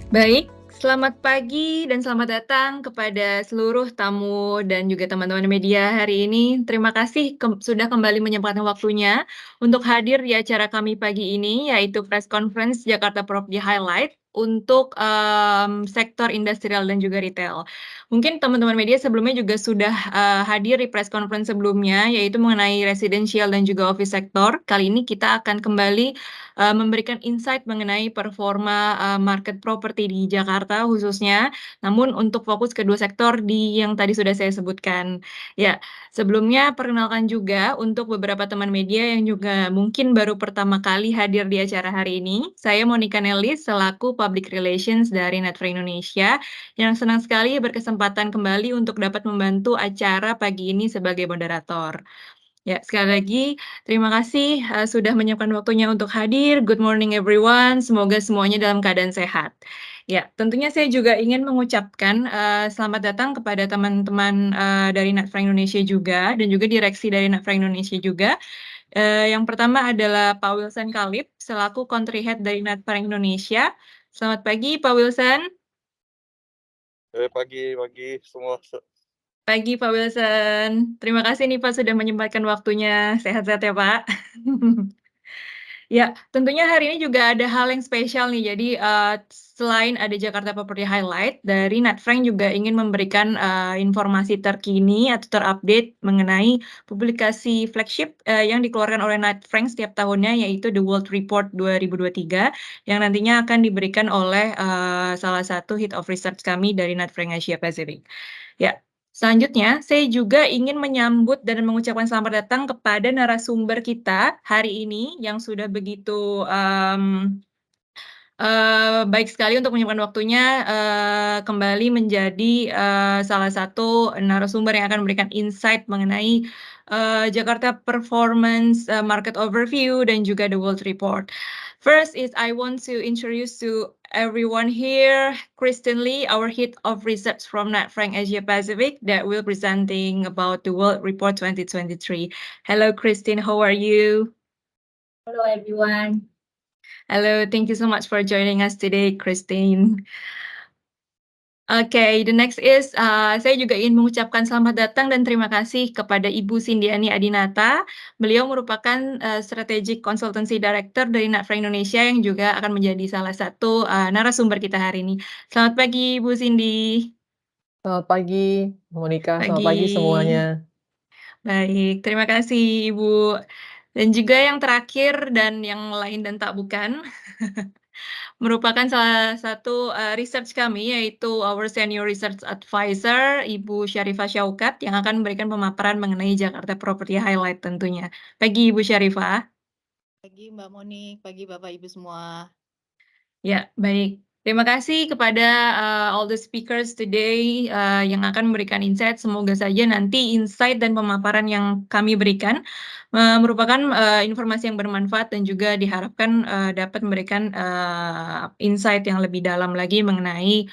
Baik, selamat pagi dan selamat datang kepada seluruh tamu dan juga teman-teman media hari ini. Terima kasih sudah kembali menyempatkan waktunya untuk hadir di acara kami pagi ini, yaitu Press Conference Jakarta Property Highlight untuk sektor industrial dan juga retail. Mungkin teman-teman media sebelumnya juga sudah hadir di press conference sebelumnya, yaitu mengenai residential dan juga office sektor. Kali ini kita akan kembali memberikan insight mengenai performa, market properti di Jakarta khususnya, namun untuk fokus kedua sektor yang tadi sudah saya sebutkan. Ya, sebelumnya perkenalkan juga untuk beberapa teman media yang juga mungkin baru pertama kali hadir di acara hari ini. Saya Monica Nelis selaku Public Relations dari Netflix Indonesia, yang senang sekali berkesempatan kembali untuk dapat membantu acara pagi ini sebagai moderator. Ya, sekali lagi terima kasih, sudah menyiapkan waktunya untuk hadir. Good morning everyone, semoga semuanya dalam keadaan sehat. Ya, tentunya saya juga ingin mengucapkan, selamat datang kepada teman-teman, dari Netflix Indonesia juga dan juga direksi dari Netflix Indonesia juga. Yang pertama adalah Pak Wilson Kalib selaku Country Head dari Netflix Indonesia. Selamat pagi Pak Wilson. Pagi semua. Pagi Pak Wilson. Terima kasih nih Pak sudah menyempatkan waktunya. Sehat-sehat ya Pak. Ya, tentunya hari ini juga ada hal yang spesial nih. Jadi, selain ada Jakarta Property Highlight, dari Knight Frank juga ingin memberikan, informasi terkini atau terupdate mengenai publikasi flagship, yang dikeluarkan oleh Knight Frank setiap tahunnya, yaitu The World Report 2023, yang nantinya akan diberikan oleh, salah satu head of research kami dari Knight Frank Asia Pacific. Ya, selanjutnya saya juga ingin menyambut dan mengucapkan selamat datang kepada narasumber kita hari ini yang sudah begitu, baik sekali untuk menyempatkan waktunya, kembali menjadi, salah satu narasumber yang akan memberikan insight mengenai, Jakarta Performance, Market Overview dan juga The World Report. First is I want to introduce to everyone here, Kristen Lee, our Head of Research from Knight Frank Asia Pacific, that will presenting about the World Report 2023. Hello, Kristen, how are you? Hello everyone. Hello, thank you so much for joining us today, Christine. Oke, the next is, saya juga ingin mengucapkan selamat datang dan terima kasih kepada Ibu Sindiani Adinata. Beliau merupakan, Strategic Consultancy Director dari Knight Frank Indonesia yang juga akan menjadi salah satu, narasumber kita hari ini. Selamat pagi, Bu Cindy. Selamat pagi, Monica. Selamat Pagi. pagi semuanya. Baik, terima kasih, Ibu. Dan juga yang terakhir dan yang lain dan tak bukan, merupakan salah satu, research kami, yaitu our Senior Research Advisor, Ibu Syarifah Syaukat, yang akan memberikan pemaparan mengenai Jakarta Property Highlight tentunya. Pagi, Ibu Syarifah. Pagi Mbak Monik, pagi Bapak Ibu semua. Ya, baik. Terima kasih kepada, all the speakers today, yang akan memberikan insight. Semoga saja nanti insight dan pemaparan yang kami berikan, merupakan, informasi yang bermanfaat dan juga diharapkan, dapat memberikan, insight yang lebih dalam lagi mengenai,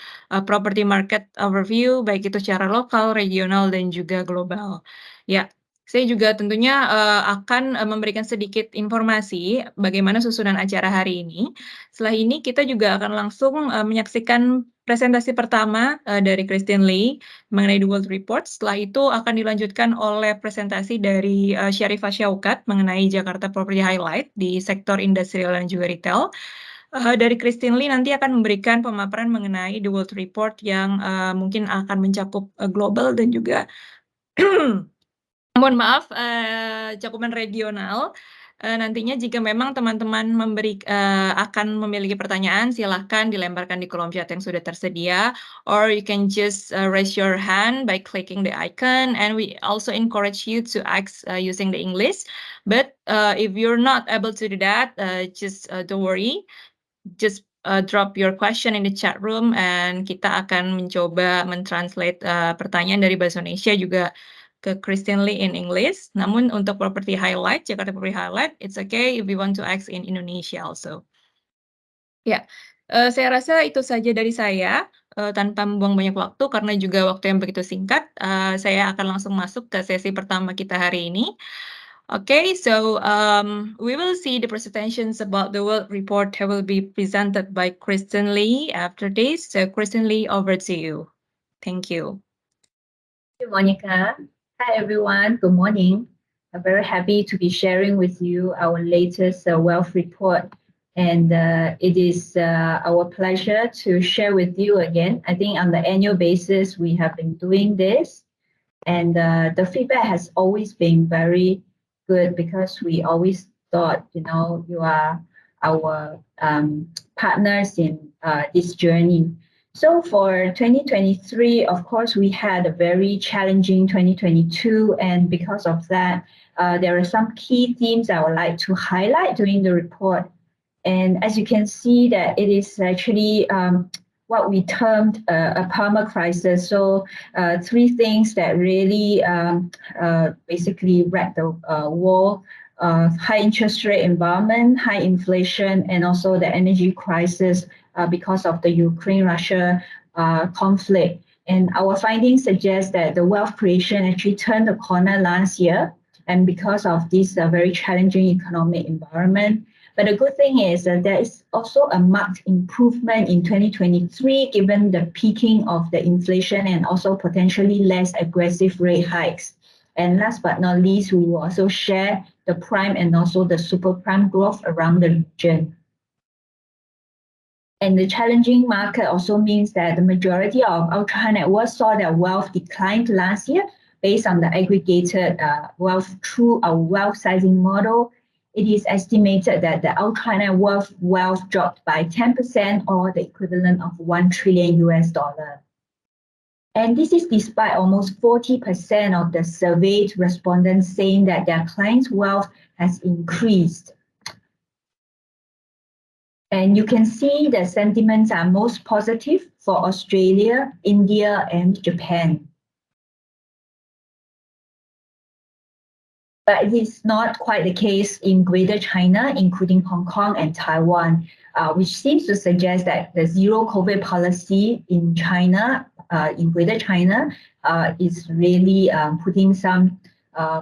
property market overview, baik itu secara lokal, regional, dan juga global. Ya, saya juga tentunya, akan, memberikan sedikit informasi bagaimana susunan acara hari ini. Setelah ini kita juga akan langsung, menyaksikan presentasi pertama, dari Christine Lee mengenai The World Report. Setelah itu akan dilanjutkan oleh presentasi dari, Syarifah Syaukat mengenai Jakarta Property Highlight di sektor industrial dan juga retail. Dari Christine Lee nanti akan memberikan pemaparan mengenai The World Report yang, mungkin akan mencakup, global dan juga mohon maaf, cakupan regional. Nantinya jika memang teman-teman akan memiliki pertanyaan, silahkan dilemparkan di kolom chat yang sudah tersedia, or you can just, raise your hand by clicking the icon, and we also encourage you to ask, using the English. But, if you're not able to do that, just, don't worry, just, drop your question in the chat room, and kita akan mencoba men-translate, pertanyaan dari bahasa Indonesia juga ke Christine Lee in English. Namun untuk property highlight, Jakarta Property Highlight, it's okay if you want to ask in Indonesia also. Ya, saya rasa itu saja dari saya, tanpa membuang banyak waktu karena juga waktu yang begitu singkat, saya akan langsung masuk ke sesi pertama kita hari ini. Okay, so we will see the presentations about the world report that will be presented by Kristen Lee after this. So Kristen Lee, over to you. Thank you. Thank you, Monica. Hi, everyone. Good morning. I'm very happy to be sharing with you our latest wealth report. And it is our pleasure to share with you again. I think on the annual basis, we have been doing this. And the feedback has always been very good because we always thought, you are our partners in this journey. So for 2023, of course, we had a very challenging 2022. And because of that, there are some key themes I would like to highlight during the report. And as you can see that it is actually what we termed a perma crisis. So three things that really basically wrecked the world: high interest rate environment, high inflation, and also the energy crisis because of the Ukraine-Russia conflict. And our findings suggest that the wealth creation actually turned the corner last year, and because of this very challenging economic environment. But the good thing is that there is also a marked improvement in 2023, given the peaking of the inflation and also potentially less aggressive rate hikes. And last but not least, we will also share the prime and also the super prime growth around the region. And the challenging market also means that the majority of ultra high net worth saw their wealth declined last year based on the aggregated wealth through a wealth sizing model. It is estimated that the ultra net worth wealth dropped by 10% or the equivalent of $1 trillion US. And this is despite almost 40% of the surveyed respondents saying that their clients' wealth has increased. And you can see the sentiments are most positive for Australia, India, and Japan. But it is not quite the case in Greater China, including Hong Kong and Taiwan, which seems to suggest that the zero COVID policy in China, in Greater China, is really putting some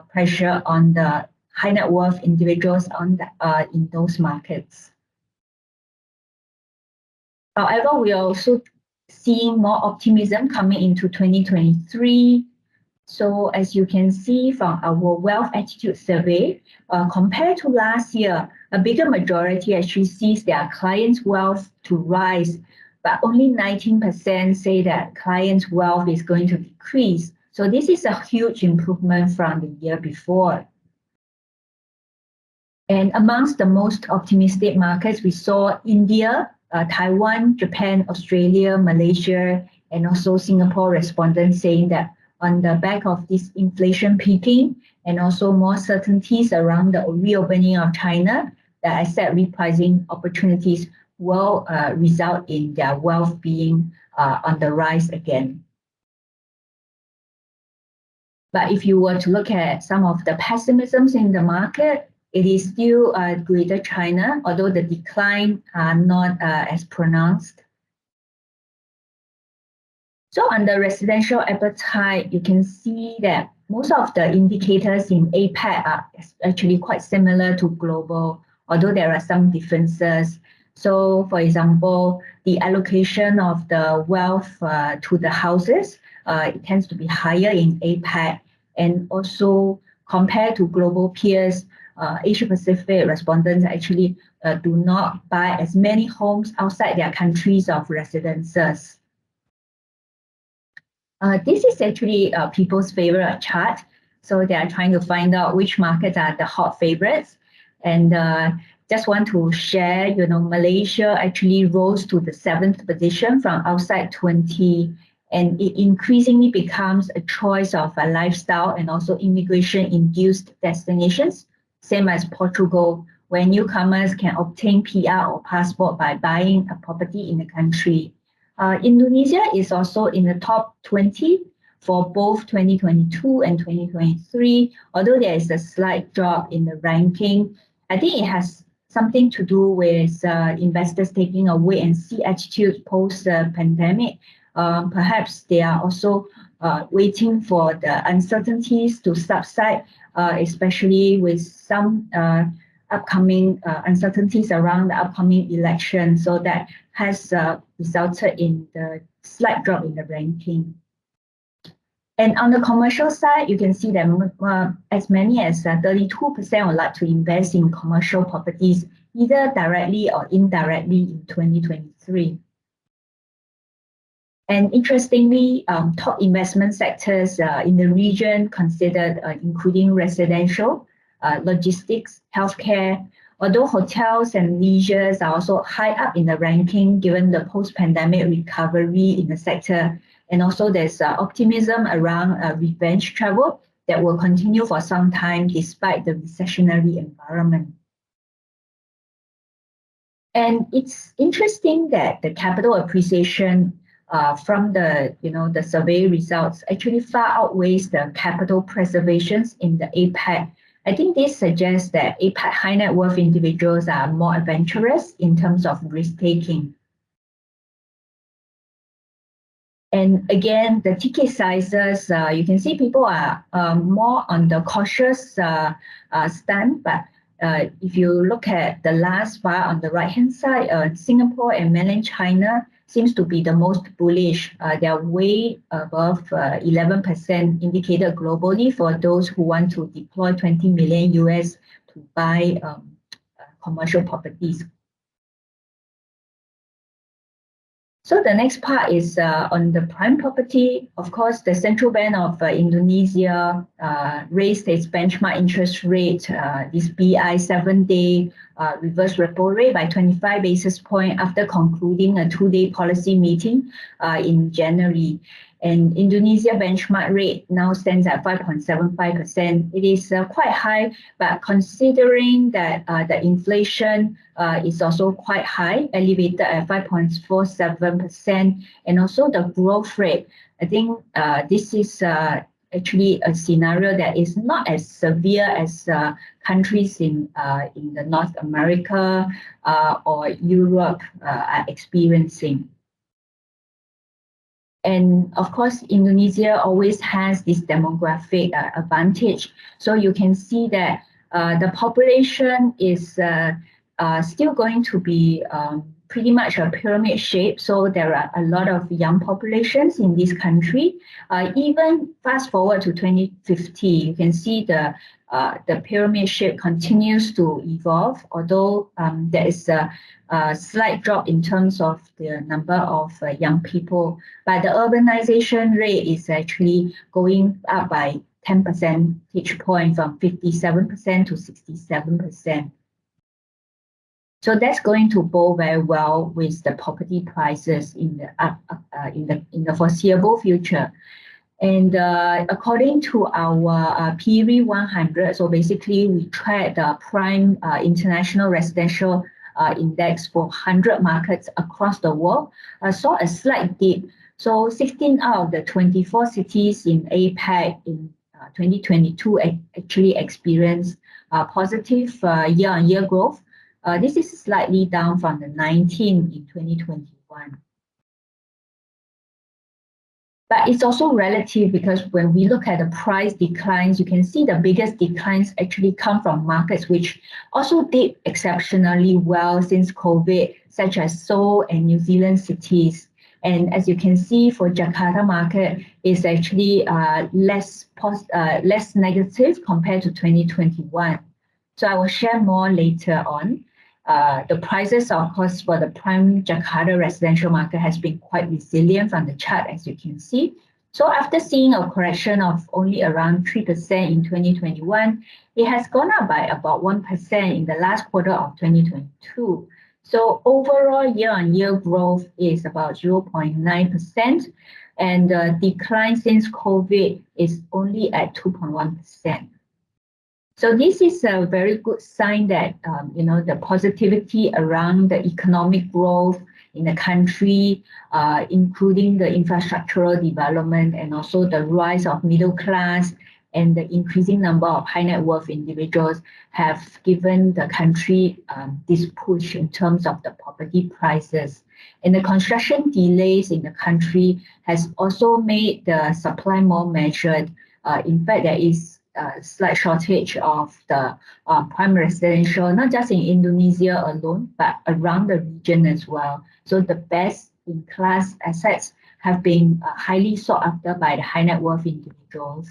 pressure on the high net worth individuals in those markets. However, we are also seeing more optimism coming into 2023. So as you can see from our wealth attitude survey, compared to last year, a bigger majority actually sees their clients' wealth to rise, but only 19% say that clients' wealth is going to decrease. So this is a huge improvement from the year before. And amongst the most optimistic markets, we saw India, Taiwan, Japan, Australia, Malaysia, and also Singapore respondents saying that on the back of this inflation peaking and also more certainties around the reopening of China, the asset repricing opportunities will result in their wealth being on the rise again. But if you were to look at some of the pessimisms in the market, it is still Greater China, although the decline are not as pronounced. So on the residential appetite, you can see that most of the indicators in APAC are actually quite similar to global, although there are some differences. So for example, the allocation of the wealth to the houses, it tends to be higher in APAC. And also compared to global peers, Asia Pacific respondents actually do not buy as many homes outside their countries of residences. This is actually people's favorite chart. So they are trying to find out which markets are the hot favorites. And just want to share, Malaysia actually rose to the 7th position from outside 20, and it increasingly becomes a choice of a lifestyle and also immigration-induced destinations, same as Portugal, where newcomers can obtain PR or passport by buying a property in the country. Indonesia is also in the top 20 for both 2022 and 2023, although there is a slight drop in the ranking. I think it has something to do with investors taking a wait-and-see attitude post-pandemic. Perhaps they are also waiting for the uncertainties to subside, especially with some upcoming uncertainties around the upcoming election. So that has resulted in the slight drop in the ranking. And on the commercial side, you can see that as many as 32% would like to invest in commercial properties, either directly or indirectly in 2023. And interestingly, top investment sectors in the region considered including residential, logistics, healthcare, although hotels and leisures are also high up in the ranking given the post-pandemic recovery in the sector. And also there's optimism around revenge travel that will continue for some time despite the recessionary environment. And it's interesting that the capital appreciation from the survey results actually far outweighs the capital preservations in the APAC. I think this suggests that APAC high net worth individuals are more adventurous in terms of risk taking. And again, the ticket sizes, you can see people are more on the cautious stand, but if you look at the last bar on the right-hand side, Singapore and mainland China seems to be the most bullish. They are way above 11% indicated globally for those who want to deploy 20 million US to buy commercial properties. So the next part is on the prime property. Of course, the Central Bank of Indonesia raised its benchmark interest rate, this BI 7-day reverse repo rate by 25 basis points after concluding a 2-day policy meeting in January. And Indonesia benchmark rate now stands at 5.75%. It is quite high, but considering that the inflation is also quite high, elevated at 5.47%, and also the growth rate, I think this is actually a scenario that is not as severe as countries in the North America or Europe are experiencing. And of course, Indonesia always has this demographic advantage. So you can see that the population is still going to be pretty much a pyramid shape. So there are a lot of young populations in this country. Even fast forward to 2050, you can see the pyramid shape continues to evolve, although there is a slight drop in terms of the number of young people. But the urbanization rate is actually going up by 10 percentage points from 57% to 67%. So that's going to bode very well with the property prices in the foreseeable future. And according to our PRI 100, so basically we track the prime international residential index for 100 markets across the world, saw a slight dip. So 16 out of the 24 cities in APAC in 2022 actually experienced positive year-on-year growth. This is slightly down from the 19 in 2021. But it's also relative because when we look at the price declines, you can see the biggest declines actually come from markets which also did exceptionally well since COVID, such as Seoul and New Zealand cities. And as you can see, for Jakarta market, it's actually less negative compared to 2021. So I will share more later on. The prices, of course, for the prime Jakarta residential market has been quite resilient from the chart, as you can see. So after seeing a correction of only around 3% in 2021, it has gone up by about 1% in the last quarter of 2022. So overall year-on-year growth is about 0.9%, and the decline since COVID is only at 2.1%. So this is a very good sign that the positivity around the economic growth in the country, including the infrastructural development and also the rise of middle class and the increasing number of high net worth individuals have given the country this push in terms of the property prices. And the construction delays in the country has also made the supply more measured. In fact, there is a slight shortage of the prime residential, not just in Indonesia alone, but around the region as well. So the best in class assets have been highly sought after by the high net worth individuals.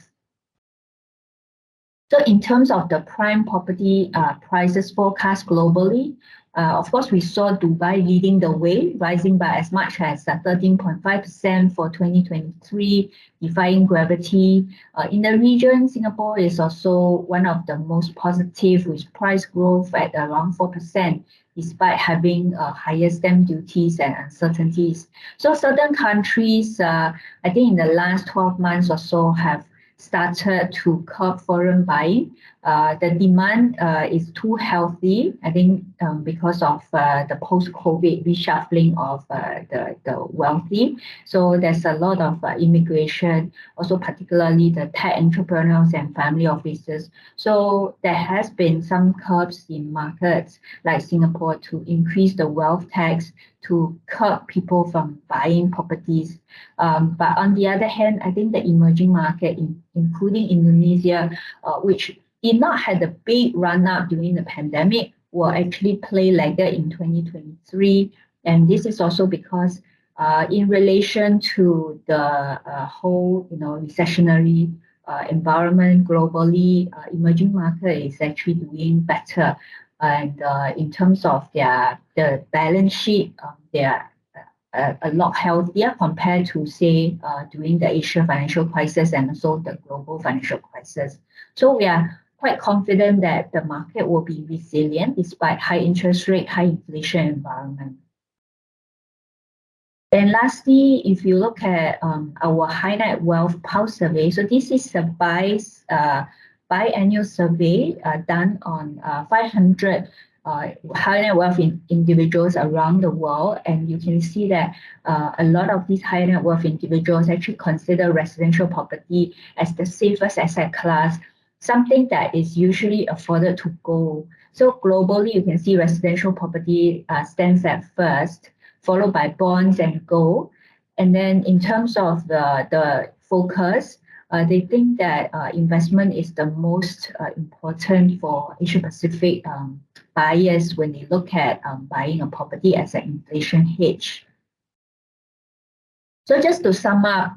So in terms of the prime property prices forecast globally, of course, we saw Dubai leading the way, rising by as much as 13.5% for 2023, defying gravity. In the region, Singapore is also one of the most positive, with price growth at around 4%, despite having higher stamp duties and uncertainties. So certain countries, I think in the last 12 months or so, have started to curb foreign buying. The demand is too healthy, I think, because of the post-COVID reshuffling of the wealthy. So there's a lot of immigration, also particularly the tech entrepreneurs and family offices. So there has been some curbs in markets like Singapore to increase the wealth tax, to curb people from buying properties. But on the other hand, I think the emerging market, including Indonesia, which did not have the big run up during the pandemic, will actually play laggard in 2023. And this is also because in relation to the whole, recessionary environment globally, emerging market is actually doing better. And in terms of the balance sheet, they are a lot healthier compared to, say, during the Asian financial crisis and also the global financial crisis. So we are quite confident that the market will be resilient despite high interest rate, high inflation environment. And lastly, if you look at our high net wealth pulse survey, so this is a biannual survey done on 500 high net wealth individuals around the world, and you can see that a lot of these high net worth individuals actually consider residential property as the safest asset class, something that is usually afforded to gold. So globally, you can see residential property stands at first, followed by bonds and gold. And then in terms of the focus, they think that investment is the most important for Asia Pacific buyers when they look at buying a property as an inflation hedge. So just to sum up,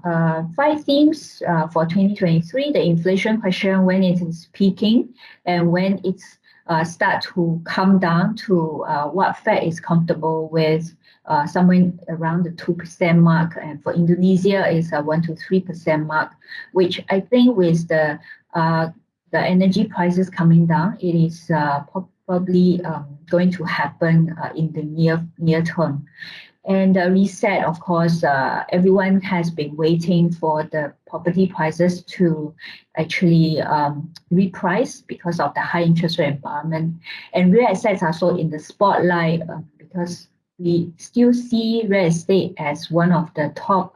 5 themes for 2023, the inflation question, when it is peaking and when it's start to come down to what Fed is comfortable with, somewhere around the 2% mark, and for Indonesia is a 1 to 3% mark, which I think with the energy prices coming down, it is probably going to happen in the near term. And the reset, of course, everyone has been waiting for the property prices to actually reprice because of the high interest rate environment. And real assets are so in the spotlight because we still see real estate as one of the top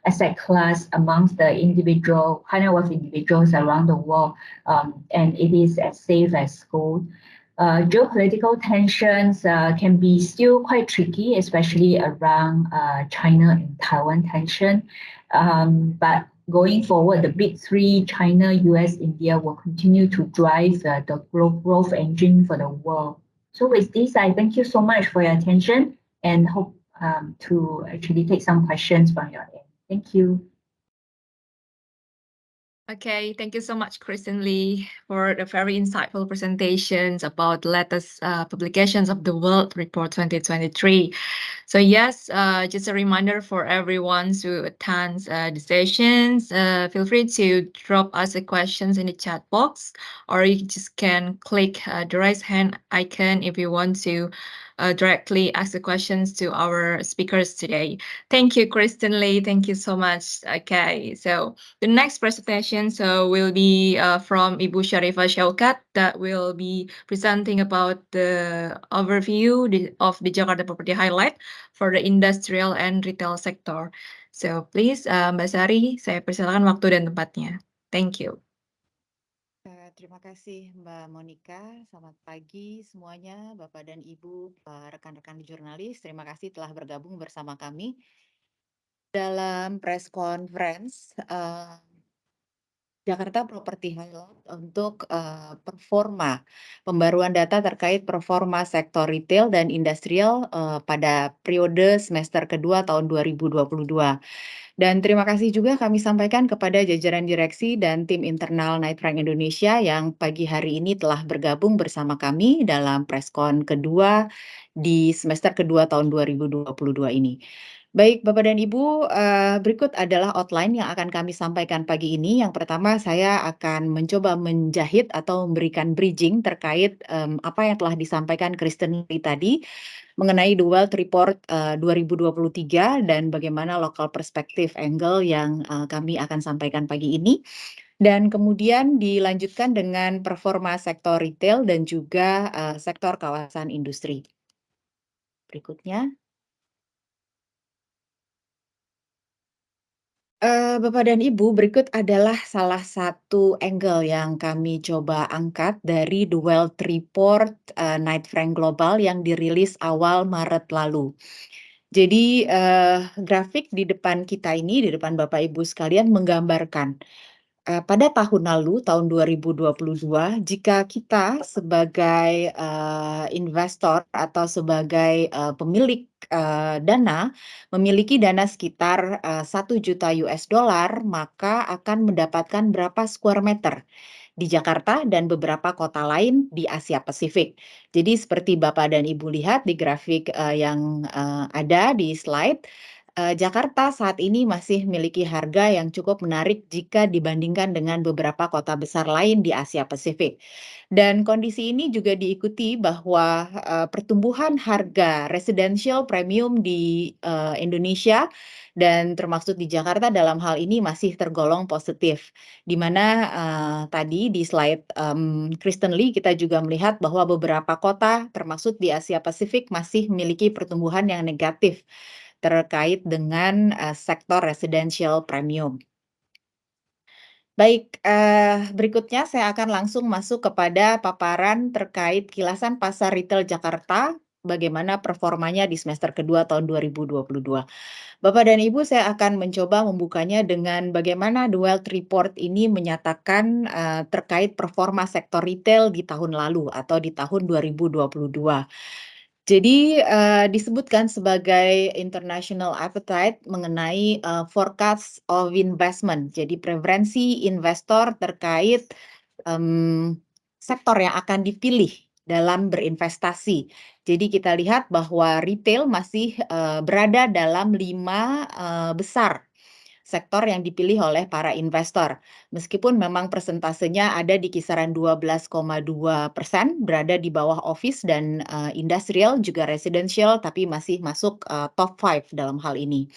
asset class amongst the individual high net worth individuals around the world, and it is as safe as gold. Geopolitical tensions can be still quite tricky, especially around China and Taiwan tension. But going forward, the big 3, China, US, India, will continue to drive the growth engine for the world. So with this, I thank you so much for your attention and hope to actually take some questions from your end. Thank you. Okay, thank you so much, Kristen Lee, for the very insightful presentations about the latest publications of the World Report 2023. So yes, just a reminder for everyone who attends the sessions, feel free to drop us the questions in the chat box, or you just can click the raise hand icon if you want to directly ask the questions to our speakers today. Thank you, Kristen Lee. Thank you so much. Okay, so the next presentation will be from Ibu Sharifah Syaukat, that will be presenting about the overview of the Jakarta Property Highlight for the industrial and retail sector. So please, Mbak Sari, saya persilakan waktu dan tempatnya. Thank you. terima kasih Mbak Monica. Selamat pagi semuanya, Bapak dan Ibu, rekan-rekan jurnalis. Terima kasih telah bergabung bersama kami dalam press conference Jakarta Property Highlight untuk performa pembaruan data terkait performa sektor retail dan industrial pada periode semester kedua tahun 2022. Dan terima kasih juga kami sampaikan kepada jajaran direksi dan tim internal Knight Frank Indonesia yang pagi hari ini telah bergabung bersama kami dalam preskon kedua di semester kedua tahun 2022 ini. Baik, Bapak dan Ibu, berikut adalah outline yang akan kami sampaikan pagi ini. Yang pertama, saya akan mencoba menjahit atau memberikan bridging terkait apa yang telah disampaikan Kristen Lee tadi mengenai The Wealth Report 2023 dan bagaimana local perspective angle yang kami akan sampaikan pagi ini. Dan kemudian dilanjutkan dengan performa sektor retail dan juga sektor kawasan industri. Berikutnya. Bapak dan Ibu, berikut adalah salah satu angle yang kami coba angkat dari The Wealth Report Knight Frank Global yang dirilis awal Maret lalu. Jadi grafik di depan kita ini, di depan Bapak Ibu sekalian menggambarkan pada tahun lalu, tahun 2022, jika kita sebagai investor atau sebagai pemilik dana, memiliki dana sekitar 1 juta US dollar, maka akan mendapatkan berapa square meter di Jakarta dan beberapa kota lain di Asia Pasifik. Jadi seperti Bapak dan Ibu lihat di grafik yang ada di slide, Jakarta saat ini masih memiliki harga yang cukup menarik jika dibandingkan dengan beberapa kota besar lain di Asia Pasifik. Dan kondisi ini juga diikuti bahwa pertumbuhan harga residential premium di Indonesia dan termasuk di Jakarta dalam hal ini masih tergolong positif. Di mana tadi di slide Kristen Lee kita juga melihat bahwa beberapa kota termasuk di Asia Pasifik masih memiliki pertumbuhan yang negatif terkait dengan sektor residential premium. Baik, berikutnya saya akan langsung masuk kepada paparan terkait kilasan pasar retail Jakarta, bagaimana performanya di semester kedua tahun 2022. Bapak dan Ibu, saya akan mencoba membukanya dengan bagaimana The Wealth Report ini menyatakan terkait performa sektor retail di tahun lalu atau di tahun 2022. Jadi disebutkan sebagai international appetite mengenai forecast of investment. Jadi preferensi investor terkait sektor yang akan dipilih dalam berinvestasi. Jadi kita lihat bahwa retail masih berada dalam 5 besar sektor yang dipilih oleh para investor. Meskipun memang persentasenya ada di kisaran 12,2%, berada di bawah office dan industrial, juga residential, tapi masih masuk top 5 dalam hal ini.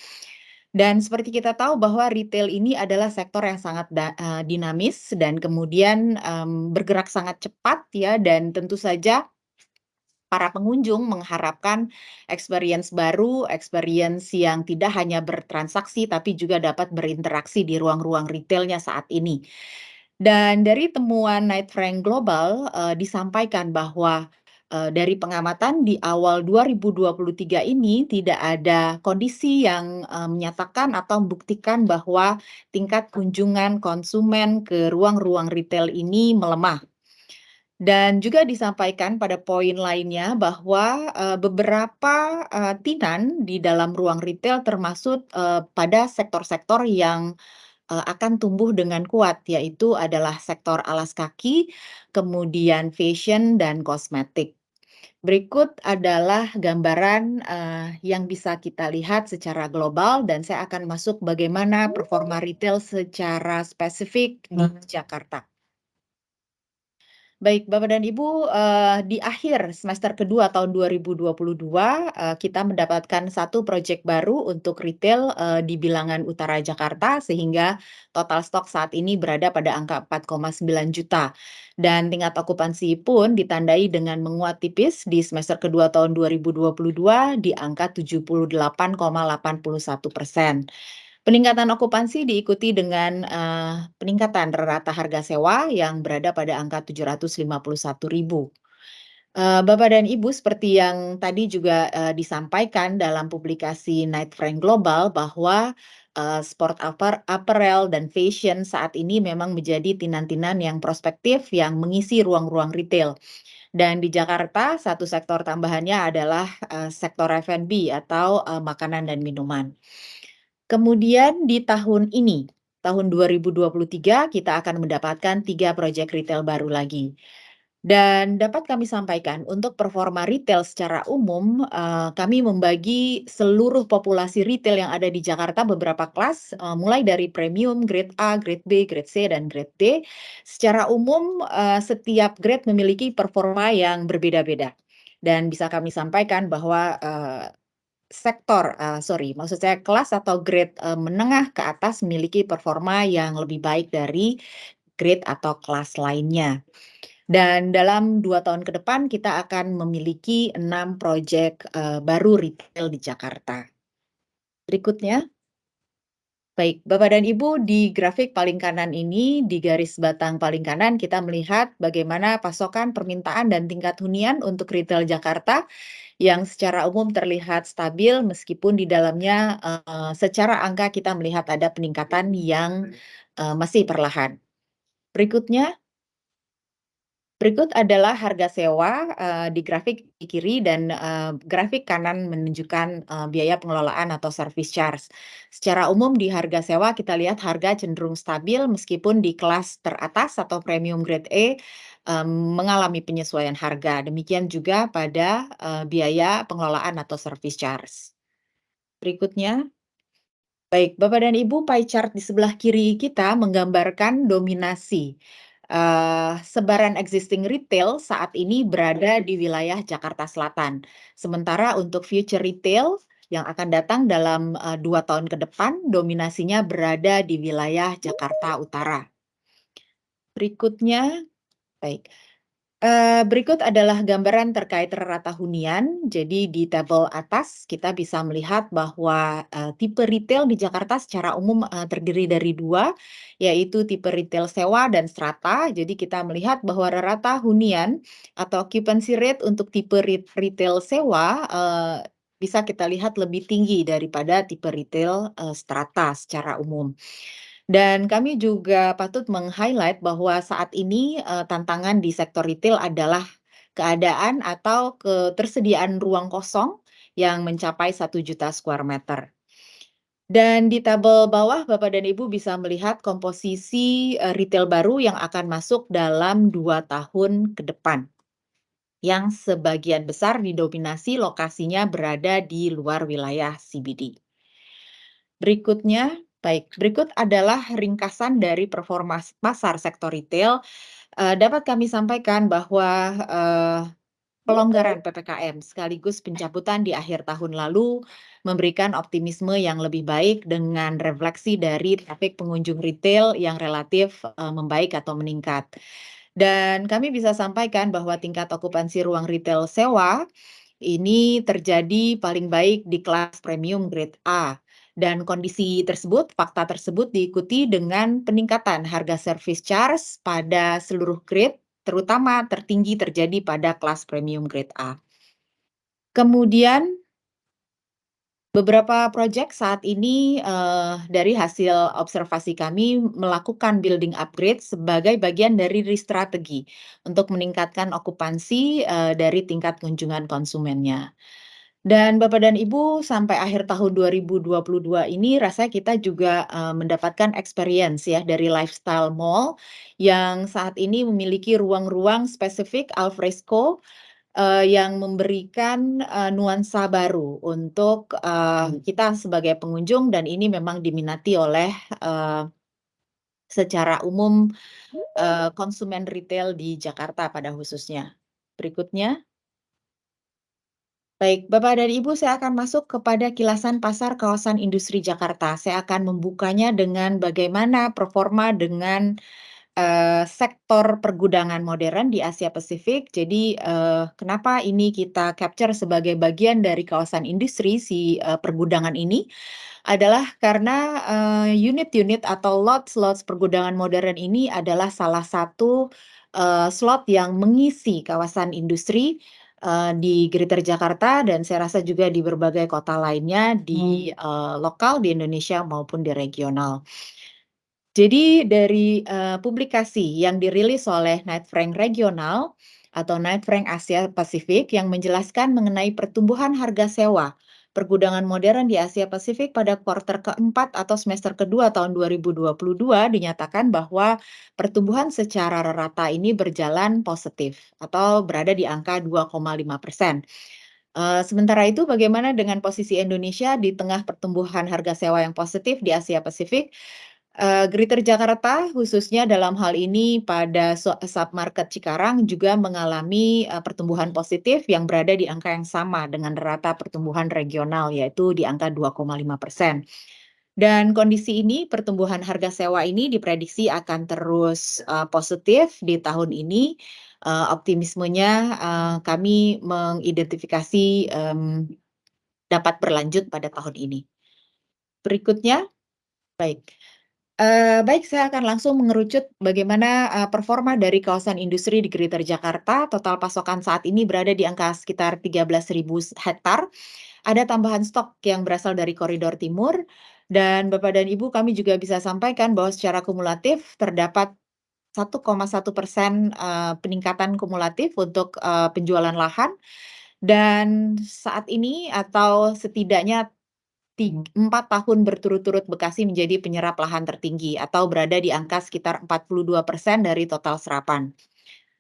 Dan seperti kita tahu bahwa retail ini adalah sektor yang sangat dinamis dan kemudian bergerak sangat cepat ya, dan tentu saja para pengunjung mengharapkan experience baru, experience yang tidak hanya bertransaksi tapi juga dapat berinteraksi di ruang-ruang retailnya saat ini. Dan dari temuan Knight Frank Global disampaikan bahwa dari pengamatan di awal 2023 ini tidak ada kondisi yang menyatakan atau membuktikan bahwa tingkat kunjungan konsumen ke ruang-ruang retail ini melemah. Dan juga disampaikan pada poin lainnya bahwa beberapa tenan di dalam ruang retail termasuk pada sektor-sektor yang akan tumbuh dengan kuat, yaitu adalah sektor alas kaki, kemudian fashion, dan kosmetik. Berikut adalah gambaran yang bisa kita lihat secara global dan saya akan masuk bagaimana performa retail secara spesifik di Jakarta. Baik, Bapak dan Ibu, di akhir semester kedua tahun 2022, kita mendapatkan satu proyek baru untuk retail di bilangan utara Jakarta, sehingga total stok saat ini berada pada angka 4,9 juta. Dan tingkat okupansi pun ditandai dengan menguat tipis di semester kedua tahun 2022 di angka 78,81%. Peningkatan okupansi diikuti dengan peningkatan rata harga sewa yang berada pada angka 751.000. Bapak dan Ibu, seperti yang tadi juga disampaikan dalam publikasi Knight Frank Global bahwa sport apparel dan fashion saat ini memang menjadi tinan-tinan yang prospektif yang mengisi ruang-ruang retail. Dan di Jakarta, satu sektor tambahannya adalah sektor F&B atau makanan dan minuman. Kemudian di tahun ini, tahun 2023, kita akan mendapatkan 3 proyek retail baru lagi. Dan dapat kami sampaikan untuk performa retail secara umum, kami membagi seluruh populasi retail yang ada di Jakarta beberapa kelas, mulai dari premium, grade A, grade B, grade C, dan grade D. Secara umum, setiap grade memiliki performa yang berbeda-beda. Dan bisa kami sampaikan bahwa maksud saya kelas atau grade menengah ke atas memiliki performa yang lebih baik dari grade atau kelas lainnya. Dan dalam 2 tahun ke depan kita akan memiliki 6 proyek baru retail di Jakarta. Berikutnya. Baik, Bapak dan Ibu, di grafik paling kanan ini, di garis batang paling kanan kita melihat bagaimana pasokan, permintaan, dan tingkat hunian untuk retail Jakarta yang secara umum terlihat stabil meskipun di dalamnya secara angka kita melihat ada peningkatan yang masih perlahan. Berikut adalah harga sewa di grafik di kiri dan grafik kanan menunjukkan biaya pengelolaan atau service charge. Secara umum di harga sewa kita lihat harga cenderung stabil meskipun di kelas teratas atau premium grade E mengalami penyesuaian harga. Demikian juga pada biaya pengelolaan atau service charge. Berikutnya. Baik, Bapak dan Ibu, pie chart di sebelah kiri kita menggambarkan dominasi sebaran existing retail saat ini berada di wilayah Jakarta Selatan. Sementara untuk future retail yang akan datang dalam 2 tahun ke depan, dominasinya berada di wilayah Jakarta Utara. Berikutnya, baik. Berikut adalah gambaran terkait rata hunian. Jadi di tabel atas kita bisa melihat bahwa tipe retail di Jakarta secara umum terdiri dari 2, yaitu tipe retail sewa dan strata. Jadi kita melihat bahwa rata hunian atau occupancy rate untuk tipe retail sewa bisa kita lihat lebih tinggi daripada tipe retail strata secara umum. Dan kami juga patut meng-highlight bahwa saat ini tantangan di sektor retail adalah keadaan atau ketersediaan ruang kosong yang mencapai 1 juta square meter. Dan di tabel bawah Bapak dan Ibu bisa melihat komposisi retail baru yang akan masuk dalam 2 tahun ke depan, yang sebagian besar didominasi lokasinya berada di luar wilayah CBD. Berikut adalah ringkasan dari performa pasar sektor retail. Dapat kami sampaikan bahwa pelonggaran PPKM sekaligus pencabutan di akhir tahun lalu memberikan optimisme yang lebih baik dengan refleksi dari trafik pengunjung retail yang relatif membaik atau meningkat. Dan kami bisa sampaikan bahwa tingkat okupansi ruang retail sewa ini terjadi paling baik di kelas premium grade A. Dan fakta tersebut diikuti dengan peningkatan harga service charge pada seluruh grade, terutama tertinggi terjadi pada kelas premium grade A. Kemudian, beberapa proyek saat ini dari hasil observasi kami melakukan building upgrade sebagai bagian dari strategi untuk meningkatkan okupansi dari tingkat kunjungan konsumennya. Dan Bapak dan Ibu, sampai akhir tahun 2022 ini rasanya kita juga mendapatkan experience ya dari Lifestyle Mall yang saat ini memiliki ruang-ruang spesifik al fresco yang memberikan nuansa baru untuk kita sebagai pengunjung dan ini memang diminati oleh secara umum konsumen retail di Jakarta pada khususnya. Berikutnya. Baik, Bapak dan Ibu, saya akan masuk kepada kilasan pasar kawasan industri Jakarta. Saya akan membukanya dengan bagaimana performa dengan sektor pergudangan modern di Asia Pasifik. Jadi, kenapa ini kita capture sebagai bagian dari kawasan industri pergudangan ini, adalah karena, unit-unit atau lots pergudangan modern ini adalah salah satu, slot yang mengisi kawasan industri, di Greater Jakarta dan saya rasa juga di berbagai kota lainnya di, lokal di Indonesia maupun di regional. Jadi dari, publikasi yang dirilis oleh Knight Frank Regional atau Knight Frank Asia Pasifik yang menjelaskan mengenai pertumbuhan harga sewa pergudangan modern di Asia Pasifik pada kuartal keempat atau semester kedua tahun 2022 dinyatakan bahwa pertumbuhan secara rata ini berjalan positif atau berada di angka 2,5%. Sementara itu bagaimana dengan posisi Indonesia di tengah pertumbuhan harga sewa yang positif di Asia Pasifik? Greater Jakarta khususnya dalam hal ini pada submarket Cikarang juga mengalami, pertumbuhan positif yang berada di angka yang sama dengan rata pertumbuhan regional yaitu di angka 2,5%. Dan kondisi ini pertumbuhan harga sewa ini diprediksi akan terus, positif di tahun ini, optimismenya, kami mengidentifikasi, dapat berlanjut pada tahun ini. Berikutnya, baik. Baik, saya akan langsung mengerucut bagaimana, performa dari kawasan industri di Greater Jakarta. Total pasokan saat ini berada di angka sekitar 13.000 hektar. Ada tambahan stok yang berasal dari koridor timur. Dan Bapak dan Ibu, kami juga bisa sampaikan bahwa secara kumulatif terdapat 1,1% peningkatan kumulatif untuk, penjualan lahan. Dan saat ini atau setidaknya 4 tahun berturut-turut Bekasi menjadi penyerap lahan tertinggi atau berada di angka sekitar 42% dari total serapan.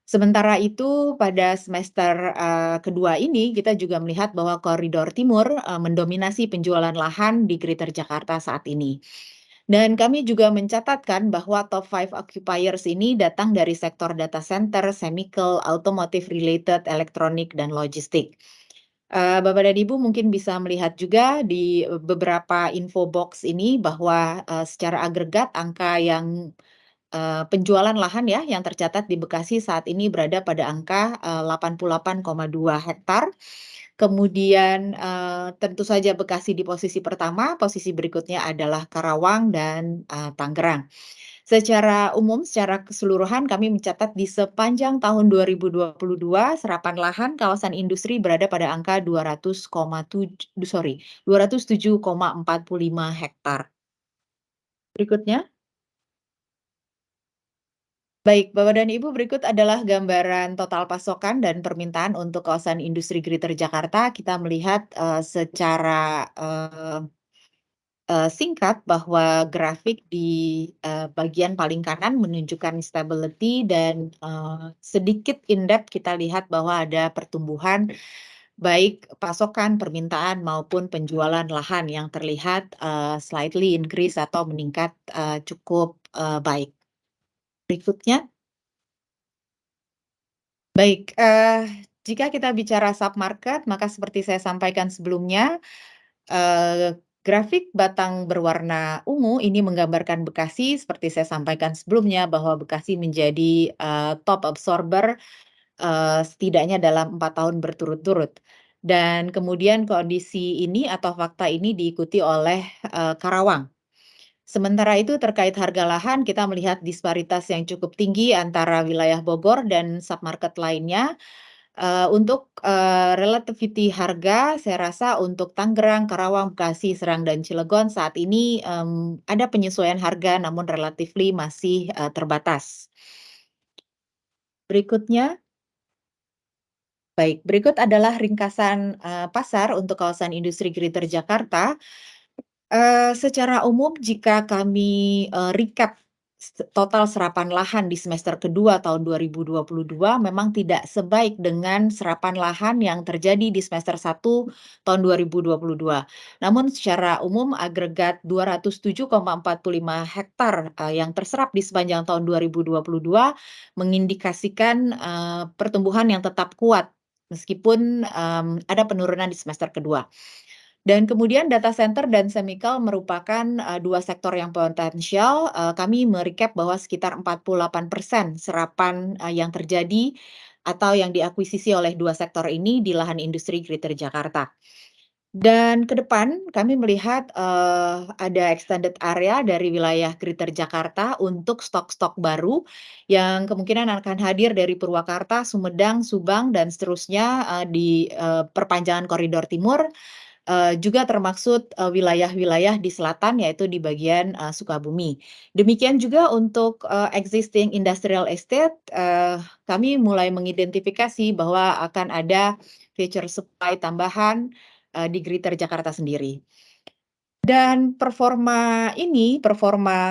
Sementara itu pada semester, kedua ini kita juga melihat bahwa koridor timur, mendominasi penjualan lahan di Greater Jakarta saat ini. Dan kami juga mencatatkan bahwa top 5 occupiers ini datang dari sektor data center, chemical, automotive related, elektronik, dan logistik. Bapak dan Ibu mungkin bisa melihat juga di beberapa info box ini bahwa, secara agregat angka yang, penjualan lahan ya yang tercatat di Bekasi saat ini berada pada angka, 88,2 hektar. Kemudian, tentu saja Bekasi di posisi pertama, posisi berikutnya adalah Karawang dan, Tangerang. Secara umum, secara keseluruhan kami mencatat di sepanjang tahun 2022 serapan lahan kawasan industri berada pada angka 207,45 hektar. Berikutnya. Baik, Bapak dan Ibu, berikut adalah gambaran total pasokan dan permintaan untuk kawasan industri Greater Jakarta. Kita melihat, secara, singkat bahwa grafik di, bagian paling kanan menunjukkan stability dan, sedikit in-depth kita lihat bahwa ada pertumbuhan baik pasokan, permintaan, maupun penjualan lahan yang terlihat, slightly increase atau meningkat, cukup, baik. Berikutnya. Baik, jika kita bicara submarket, maka seperti saya sampaikan sebelumnya, grafik batang berwarna ungu ini menggambarkan Bekasi, seperti saya sampaikan sebelumnya bahwa Bekasi menjadi, top absorber, setidaknya dalam 4 tahun berturut-turut. Dan kemudian kondisi ini atau fakta ini diikuti oleh, Karawang. Sementara itu terkait harga lahan, kita melihat disparitas yang cukup tinggi antara wilayah Bogor dan submarket lainnya. Untuk, relativity harga, saya rasa untuk Tangerang, Karawang, Bekasi, Serang, dan Cilegon saat ini, ada penyesuaian harga namun relatively masih, terbatas. Berikutnya. Baik, berikut adalah ringkasan, pasar untuk kawasan industri Greater Jakarta. Secara umum jika kami, recap total serapan lahan di semester kedua tahun 2022 memang tidak sebaik dengan serapan lahan yang terjadi di semester 1 tahun 2022. Namun secara umum agregat 207,45 hektar, yang terserap di sepanjang tahun 2022 mengindikasikan, pertumbuhan yang tetap kuat meskipun, ada penurunan di semester kedua. Dan kemudian data center dan chemical merupakan dua sektor yang potensial. Kami merecap bahwa sekitar 48% serapan yang terjadi atau yang diakuisisi oleh dua sektor ini di lahan industri Greater Jakarta. Dan ke depan kami melihat ada extended area dari wilayah Greater Jakarta untuk stok-stok baru yang kemungkinan akan hadir dari Purwakarta, Sumedang, Subang, dan seterusnya di perpanjangan koridor timur. Juga termaksud wilayah-wilayah di selatan, yaitu di bagian Sukabumi. Demikian juga untuk existing industrial estate, kami mulai mengidentifikasi bahwa akan ada future supply tambahan di Greater Jakarta sendiri. Dan performa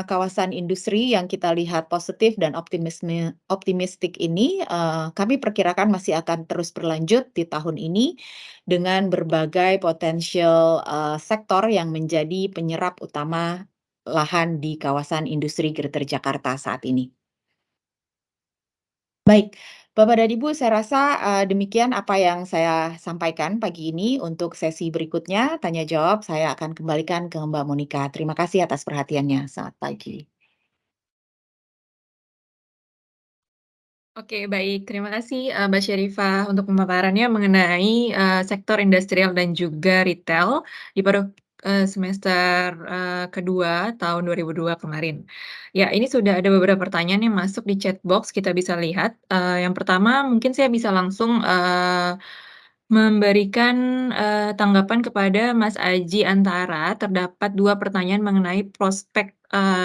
kawasan industri yang kita lihat positif dan optimistik ini, kami perkirakan masih akan terus berlanjut di tahun ini dengan berbagai potensial sektor yang menjadi penyerap utama lahan di kawasan industri Greater Jakarta saat ini. Baik, Bapak dan Ibu, saya rasa demikian apa yang saya sampaikan pagi ini. Untuk sesi berikutnya, tanya jawab, saya akan kembalikan ke Mbak Monica. Terima kasih atas perhatiannya. Selamat pagi. Oke, baik. Terima kasih, Mbak Syarifah untuk pemaparannya mengenai sektor industrial dan juga retail di semester kedua tahun 2002 kemarin. Ya, ini sudah ada beberapa pertanyaan yang masuk di chat box, kita bisa lihat. Yang pertama, mungkin saya bisa langsung memberikan tanggapan kepada Mas Aji Antara. Terdapat 2 pertanyaan mengenai prospek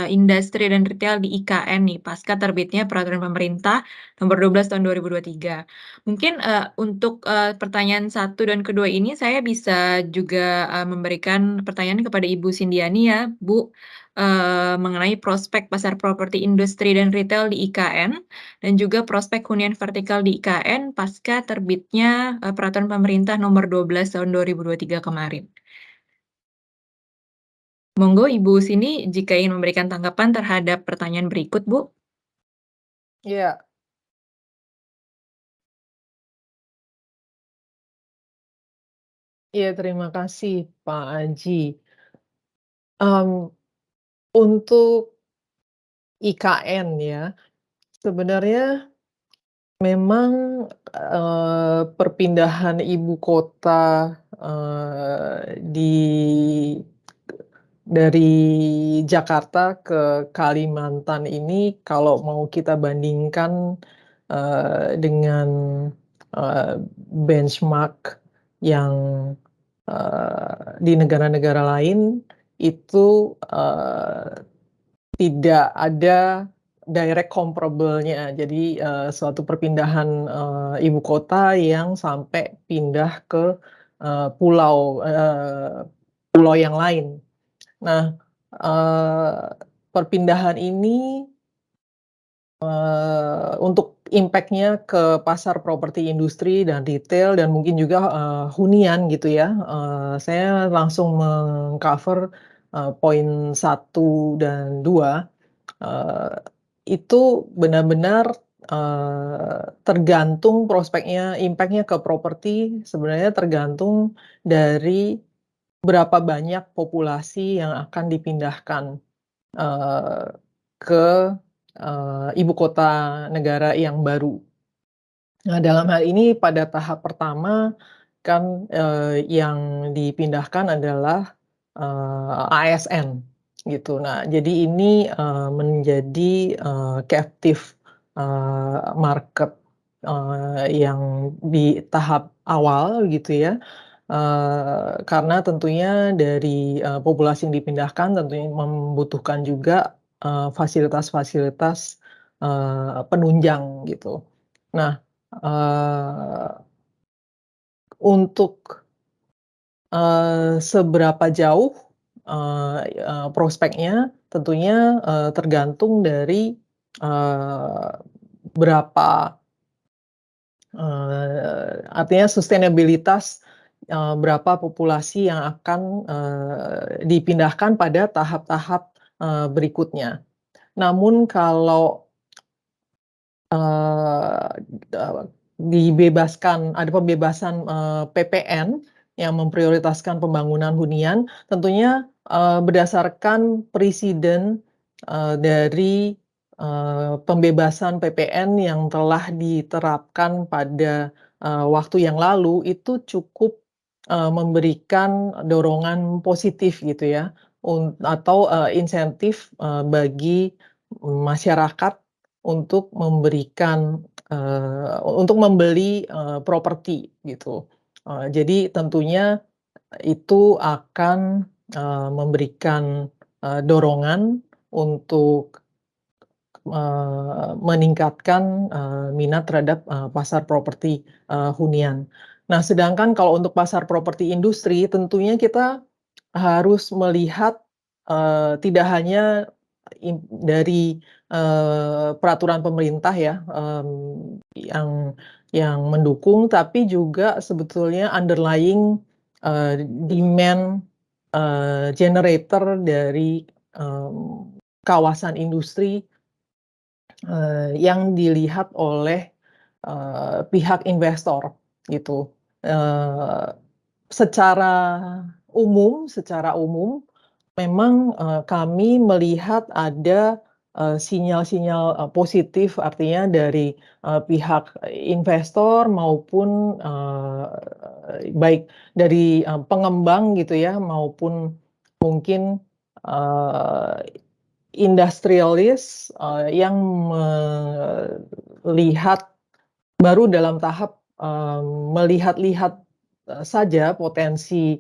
industri dan retail di IKN nih, pasca terbitnya peraturan pemerintah nomor 12 tahun 2023. Mungkin untuk pertanyaan 1 dan kedua ini saya bisa juga memberikan pertanyaan kepada Ibu Sindiani ya, Bu, mengenai prospek pasar properti industri dan retail di IKN. Dan juga prospek hunian vertikal di IKN pasca terbitnya peraturan pemerintah nomor 12 tahun 2023 kemarin. Monggo Ibu Sini jika ingin memberikan tanggapan terhadap pertanyaan berikut, Bu. Iya. Iya, terima kasih Pak Aji. Untuk IKN ya, sebenarnya memang perpindahan ibu kota dari Jakarta ke Kalimantan ini kalau mau kita bandingkan dengan benchmark yang di negara-negara lain itu tidak ada direct comparable-nya. Jadi suatu perpindahan ibu kota yang sampai pindah ke pulau yang lain. Nah, perpindahan ini untuk impact-nya ke pasar properti industri dan retail dan mungkin juga hunian gitu ya. Saya langsung meng-cover poin 1 dan 2. Itu benar-benar tergantung prospeknya, impact-nya ke properti sebenarnya tergantung dari berapa banyak populasi yang akan dipindahkan ke ibu kota negara yang baru. Nah, dalam hal ini pada tahap pertama kan yang dipindahkan adalah ASN gitu. Nah, jadi ini menjadi captive market yang di tahap awal gitu ya. Karena tentunya dari populasi yang dipindahkan tentunya membutuhkan juga fasilitas-fasilitas penunjang gitu. Nah, untuk seberapa jauh prospeknya tentunya tergantung dari berapa artinya sustainabilitas berapa populasi yang akan dipindahkan pada tahap-tahap berikutnya. Namun kalau dibebaskan, ada pembebasan PPN yang memprioritaskan pembangunan hunian, tentunya berdasarkan presiden dari pembebasan PPN yang telah diterapkan pada waktu yang lalu itu cukup memberikan dorongan positif gitu ya, atau insentif bagi masyarakat untuk untuk membeli properti gitu. Jadi tentunya itu akan memberikan dorongan untuk meningkatkan minat terhadap pasar properti hunian. Nah, sedangkan kalau untuk pasar properti industri, tentunya kita harus melihat tidak hanya dari peraturan pemerintah ya yang mendukung, tapi juga sebetulnya underlying demand generator dari kawasan industri yang dilihat oleh pihak investor gitu. Secara umum memang kami melihat ada sinyal-sinyal positif, artinya dari pihak investor maupun baik dari pengembang gitu ya, maupun mungkin industrialis yang melihat baru dalam tahap melihat-lihat saja potensi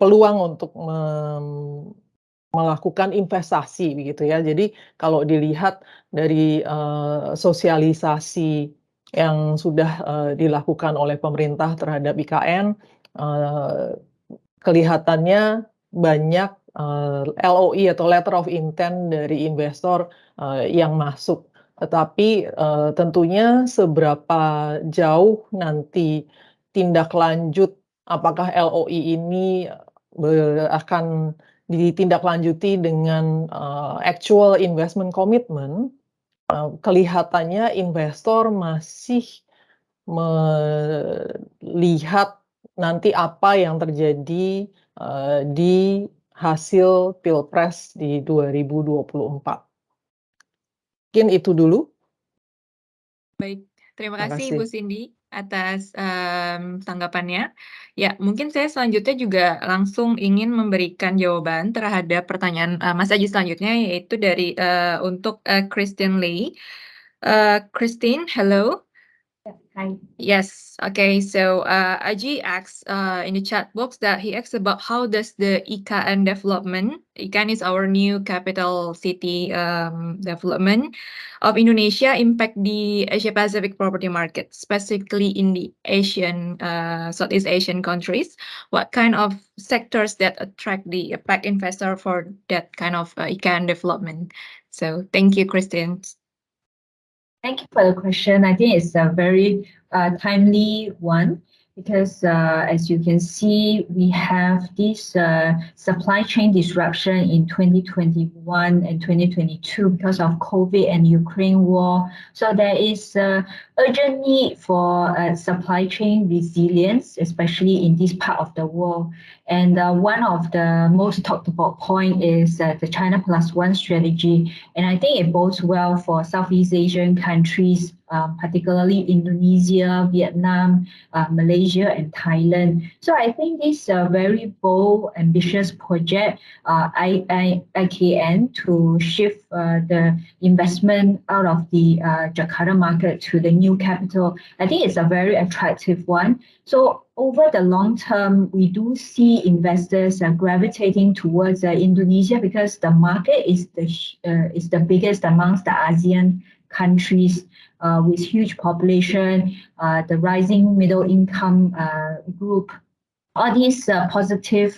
peluang untuk melakukan investasi begitu ya. Jadi kalau dilihat dari sosialisasi yang sudah dilakukan oleh pemerintah terhadap IKN, kelihatannya banyak LOI atau letter of intent dari investor yang masuk. Tetapi tentunya seberapa jauh nanti tindak lanjut apakah LOI ini akan ditindaklanjuti dengan actual investment commitment, kelihatannya investor masih melihat nanti apa yang terjadi di hasil Pilpres di 2024. Mungkin itu dulu. Baik, terima Terima kasih kasih. Bu Cindy atas tanggapannya. Ya, mungkin saya selanjutnya juga langsung ingin memberikan jawaban terhadap pertanyaan Mas Aji selanjutnya, yaitu dari untuk Christine Lee. Christine, hello. Hi. Yes. Okay. So Aji asks in the chat box that he asks about how does the IKN development, IKN is our new capital city development of Indonesia, impact the Asia Pacific property market, specifically in the Southeast Asian countries. What kind of sectors that attract the impact investor for that kind of IKN development? So thank you, Christine. Thank you for the question. I think it's a very timely one because as you can see, we have this supply chain disruption in 2021 and 2022 because of COVID and Ukraine war. So there is urgent need for supply chain resilience, especially in this part of the world. And one of the most talked about point is the China Plus One strategy. And I think it bodes well for Southeast Asian countries, particularly Indonesia, Vietnam, Malaysia, and Thailand. So I think this very bold, ambitious project, IKN, to shift the investment out of the Jakarta market to the new capital, I think it's a very attractive one. So over the long term, we do see investors gravitating towards Indonesia because the market is the biggest amongst the ASEAN countries with huge population, the rising middle income group. All these positive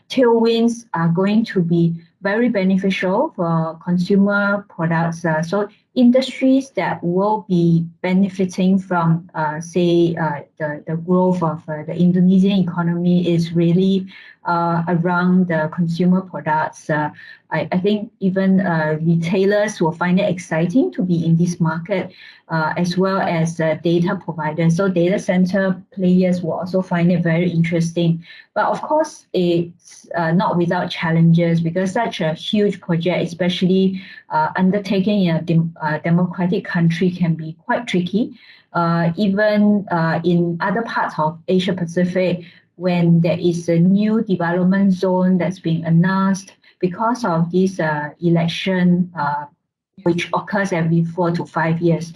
tailwinds are going to be very beneficial for consumer products. So industries that will be benefiting from, say, the growth of the Indonesian economy is really around the consumer products. I think even retailers will find it exciting to be in this market, as well as data providers. So data center players will also find it very interesting. But of course, it's not without challenges, because such a huge project, especially undertaken in a democratic country, can be quite tricky. Even in other parts of Asia Pacific, when there is a new development zone that's being announced because of this election, which occurs every 4 to 5 years,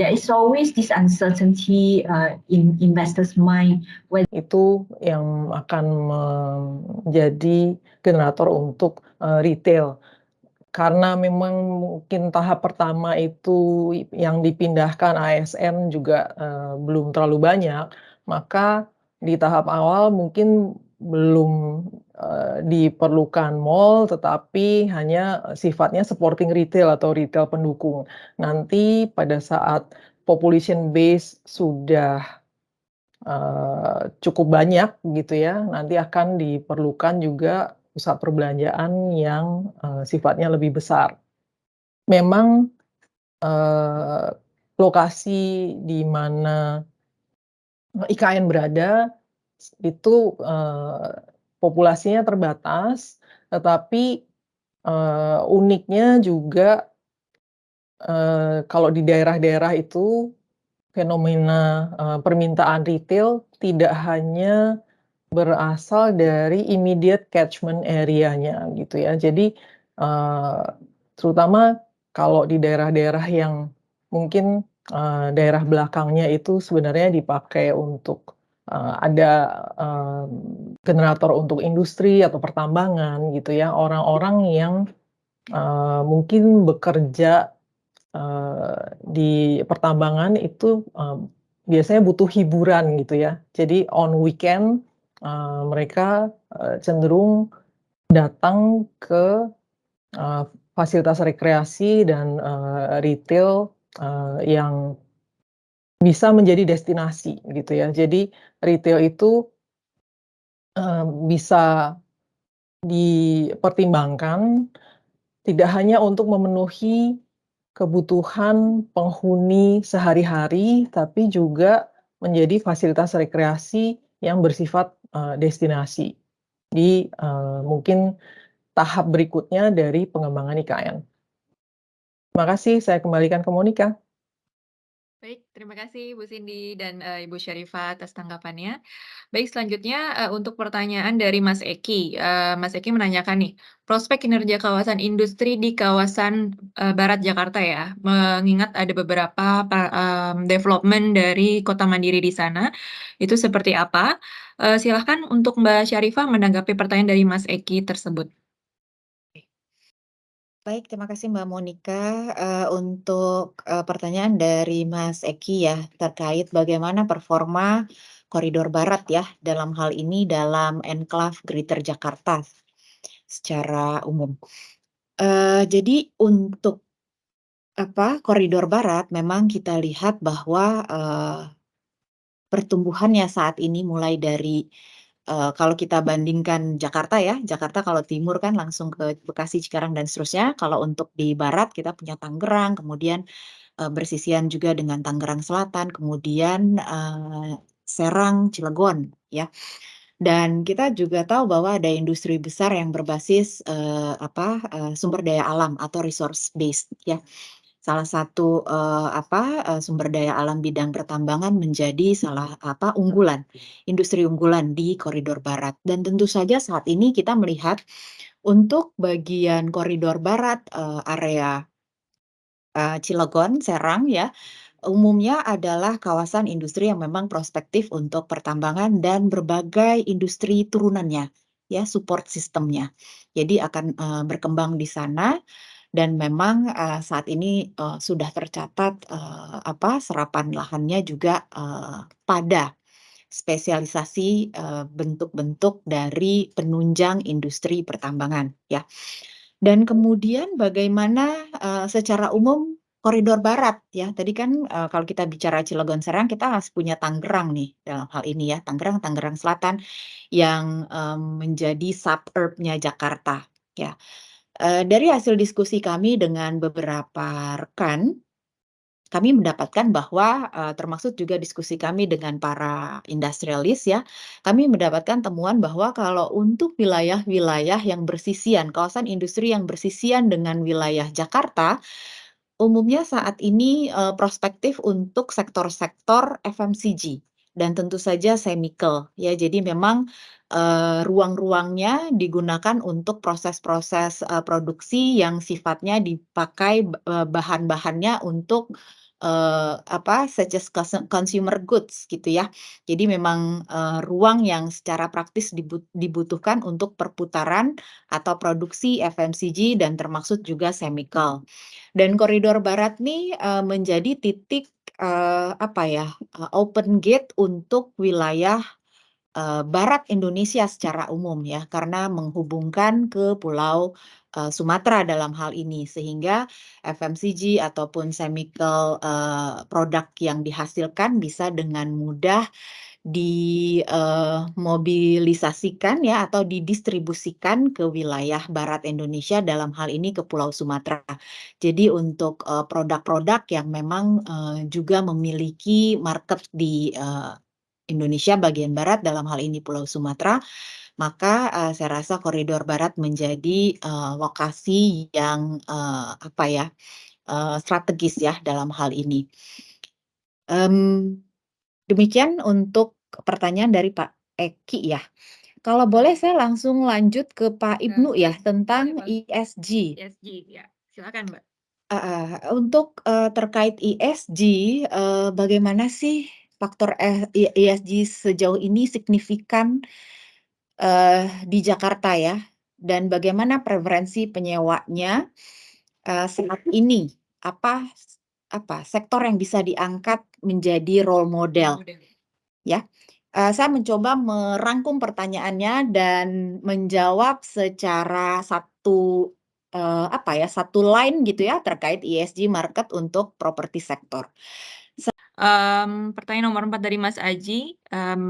there is always this uncertainty in investors' mind. Itu yang akan menjadi generator untuk retail. Karena memang mungkin tahap pertama itu yang dipindahkan ASN juga belum terlalu banyak, maka di tahap awal mungkin belum diperlukan mall, tetapi hanya sifatnya supporting retail atau retail pendukung. Nanti pada saat population base sudah cukup banyak gitu ya, nanti akan diperlukan juga pusat perbelanjaan yang sifatnya lebih besar. Memang lokasi di mana IKN berada itu populasinya terbatas, tetapi uniknya juga kalau di daerah-daerah itu fenomena permintaan retail tidak hanya berasal dari immediate catchment area-nya gitu ya. Jadi terutama kalau di daerah-daerah yang mungkin daerah belakangnya itu sebenarnya dipakai untuk ada generator untuk industri atau pertambangan gitu ya. Orang-orang yang mungkin bekerja di pertambangan itu biasanya butuh hiburan gitu ya. Jadi on weekend mereka cenderung datang ke fasilitas rekreasi dan retail yang bisa menjadi destinasi gitu ya. Jadi retail itu bisa dipertimbangkan tidak hanya untuk memenuhi kebutuhan penghuni sehari-hari, tapi juga menjadi fasilitas rekreasi yang bersifat destinasi di mungkin tahap berikutnya dari pengembangan IKN. Terima kasih, saya kembalikan ke Monica. Baik, terima kasih Bu Cindy dan Ibu Syarifah atas tanggapannya. Baik, selanjutnya untuk pertanyaan dari Mas Eki. Mas Eki menanyakan nih, prospek kinerja kawasan industri di kawasan Barat Jakarta ya, mengingat ada beberapa development dari Kota Mandiri di sana, itu seperti apa? Silahkan untuk Mbak Syarifah menanggapi pertanyaan dari Mas Eki tersebut. Baik, terima kasih Mbak Monica, untuk pertanyaan dari Mas Eki ya, terkait bagaimana performa Koridor Barat ya, dalam hal ini dalam enclave Greater Jakarta secara umum. Jadi untuk Koridor Barat memang kita lihat bahwa pertumbuhannya saat ini mulai dari kalau kita bandingkan Jakarta ya, Jakarta kalau timur kan langsung ke Bekasi, Cikarang, dan seterusnya. Kalau untuk di barat kita punya Tangerang, kemudian bersisian juga dengan Tangerang Selatan, kemudian Serang, Cilegon ya. Dan kita juga tahu bahwa ada industri besar yang berbasis sumber daya alam atau resource based ya. Salah satu sumber daya alam bidang pertambangan menjadi unggulan, industri unggulan di Koridor Barat. Dan tentu saja saat ini kita melihat untuk bagian Koridor Barat, area Cilegon, Serang ya, umumnya adalah kawasan industri yang memang prospektif untuk pertambangan dan berbagai industri turunannya ya, support sistemnya. Jadi akan berkembang di sana. Dan memang saat ini sudah tercatat serapan lahannya juga pada spesialisasi bentuk-bentuk dari penunjang industri pertambangan ya. Dan kemudian bagaimana secara umum Koridor Barat ya, tadi kan, kalau kita bicara Cilegon Serang kita harus punya Tangerang nih dalam hal ini ya, Tangerang Selatan yang, menjadi suburb-nya Jakarta ya. Dari hasil diskusi kami dengan beberapa rekan, kami mendapatkan bahwa, termasuk juga diskusi kami dengan para industrialis ya, kami mendapatkan temuan bahwa kalau untuk wilayah-wilayah yang bersisian, kawasan industri yang bersisian dengan wilayah Jakarta, umumnya saat ini, prospektif untuk sektor-sektor FMCG dan tentu saja chemical ya. Jadi memang, ruang-ruangnya digunakan untuk proses-proses, produksi yang sifatnya dipakai bahan-bahannya untuk, such as consumer goods gitu ya. Jadi memang, ruang yang secara praktis dibutuhkan untuk perputaran atau produksi FMCG dan termasuk juga chemical. Dan koridor barat nih, menjadi titik, open gate untuk wilayah, barat Indonesia secara umum ya, karena menghubungkan ke Pulau, Sumatera dalam hal ini. Sehingga FMCG ataupun chemical, produk yang dihasilkan bisa dengan mudah mobilisasikan ya atau didistribusikan ke wilayah barat Indonesia, dalam hal ini ke Pulau Sumatera. Jadi untuk, produk-produk yang memang, juga memiliki market di, Indonesia bagian barat, dalam hal ini Pulau Sumatera, maka, saya rasa koridor barat menjadi, lokasi yang, strategis ya dalam hal ini. Mmm. Demikian untuk pertanyaan dari Pak Eki ya. Kalau boleh saya langsung lanjut ke Pak Ibnu ya tentang Boleh, Pak. ESG. ESG, ya. Silakan, Mbak. Untuk, terkait ESG, bagaimana sih faktor ESG sejauh ini signifikan, di Jakarta ya? Dan bagaimana preferensi penyewanya, saat ini? Apa sektor yang bisa diangkat menjadi role model? Ya, saya mencoba merangkum pertanyaannya dan menjawab secara satu line gitu ya terkait ESG market untuk properti sektor. Pertanyaan nomor 4 dari Mas Aji,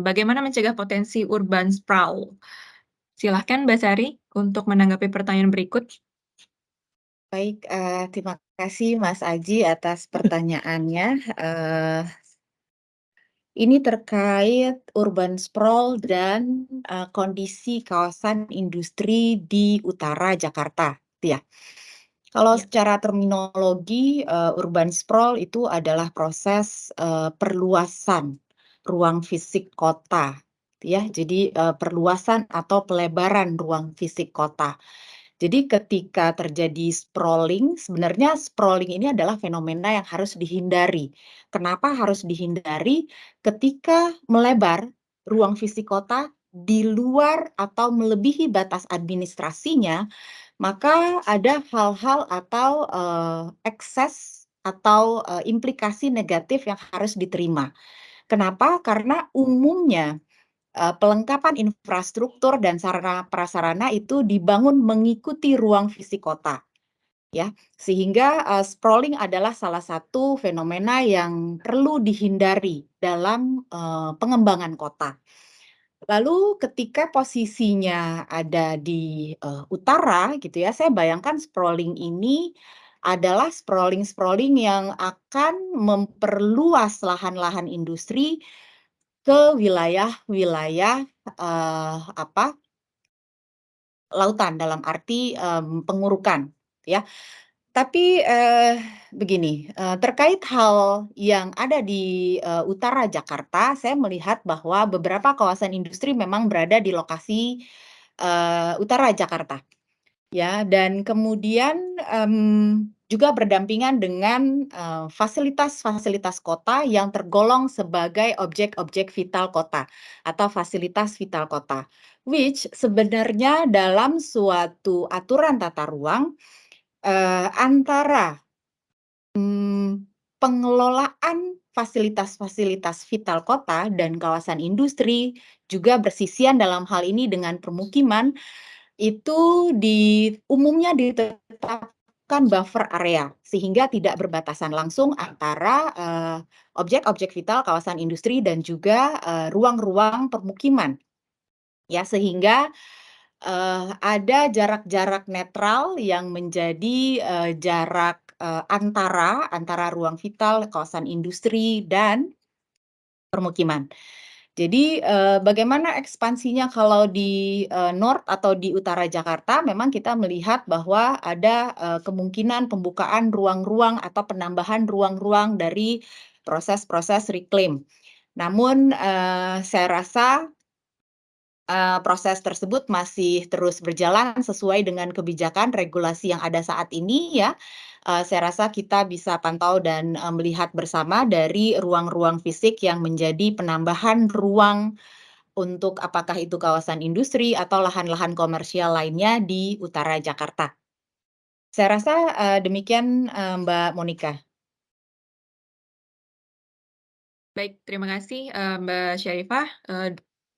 bagaimana mencegah potensi urban sprawl? Silahkan Mbak Sari untuk menanggapi pertanyaan berikut. Baik, terima kasih Mas Aji atas pertanyaannya. Ini terkait urban sprawl dan, kondisi kawasan industri di utara Jakarta, gitu ya. Kalau Ya. secara terminologi, urban sprawl itu adalah proses, perluasan ruang fisik kota, gitu ya. Jadi, perluasan atau pelebaran ruang fisik kota. Jadi ketika terjadi sprawling, sebenarnya sprawling ini adalah fenomena yang harus dihindari. Kenapa harus dihindari? Ketika melebar ruang fisik kota di luar atau melebihi batas administrasinya, maka ada hal-hal atau, ekses atau, implikasi negatif yang harus diterima. Kenapa? Karena umumnya, pelengkapan infrastruktur dan sarana prasarana itu dibangun mengikuti ruang fisik kota, ya. Sehingga, sprawling adalah salah satu fenomena yang perlu dihindari dalam, pengembangan kota. Lalu ketika posisinya ada di, utara gitu ya, saya bayangkan sprawling ini adalah sprawling-sprawling yang akan memperluas lahan-lahan industri ke wilayah-wilayah, lautan dalam arti, pengurukan ya. Tapi, begini, terkait hal yang ada di, utara Jakarta, saya melihat bahwa beberapa kawasan industri memang berada di lokasi, utara Jakarta. Ya, dan kemudian, juga berdampingan dengan, fasilitas-fasilitas kota yang tergolong sebagai objek-objek vital kota atau fasilitas vital kota. Which sebenarnya dalam suatu aturan tata ruang, antara, pengelolaan fasilitas-fasilitas vital kota dan kawasan industri juga bersisian dalam hal ini dengan permukiman, itu umumnya ditetapkan menetapkan buffer area sehingga tidak berbatasan langsung antara objek-objek vital kawasan industri dan juga ruang-ruang permukiman. Ya, sehingga ada jarak-jarak netral yang menjadi jarak antara ruang vital, kawasan industri, dan permukiman. Jadi, bagaimana ekspansinya kalau di North atau di utara Jakarta, memang kita melihat bahwa ada kemungkinan pembukaan ruang-ruang atau penambahan ruang-ruang dari proses-proses reclaim. Namun, saya rasa proses tersebut masih terus berjalan sesuai dengan kebijakan regulasi yang ada saat ini ya. Saya rasa kita bisa pantau dan melihat bersama dari ruang-ruang fisik yang menjadi penambahan ruang untuk apakah itu kawasan industri atau lahan-lahan komersial lainnya di utara Jakarta. Saya rasa demikian Mbak Monica. Baik, terima kasih, Mbak Syarifah.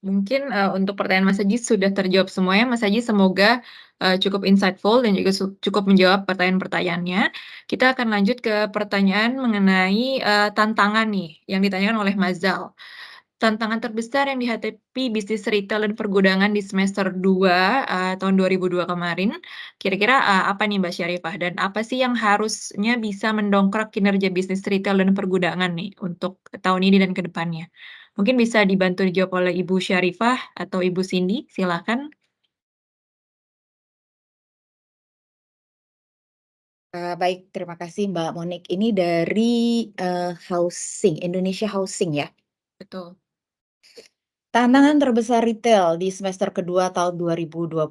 Mungkin, untuk pertanyaan Mas Aji sudah terjawab semuanya. Mas Aji semoga, cukup insightful dan juga cukup menjawab pertanyaan-pertanyaannya. Kita akan lanjut ke pertanyaan mengenai, tantangan nih yang ditanyakan oleh Mas Zal. Tantangan terbesar yang dihadapi bisnis retail dan pergudangan di semester 2 tahun 2002 kemarin, kira-kira, apa nih Mbak Syarifah? Dan apa sih yang harusnya bisa mendongkrak kinerja bisnis retail dan pergudangan nih untuk tahun ini dan ke depannya? Mungkin bisa dibantu dijawab oleh Ibu Syarifah atau Ibu Cindy, silakan. Baik, terima kasih Mbak Monik. Ini dari Indonesia Housing ya. Betul. Tantangan terbesar retail di semester kedua tahun 2022.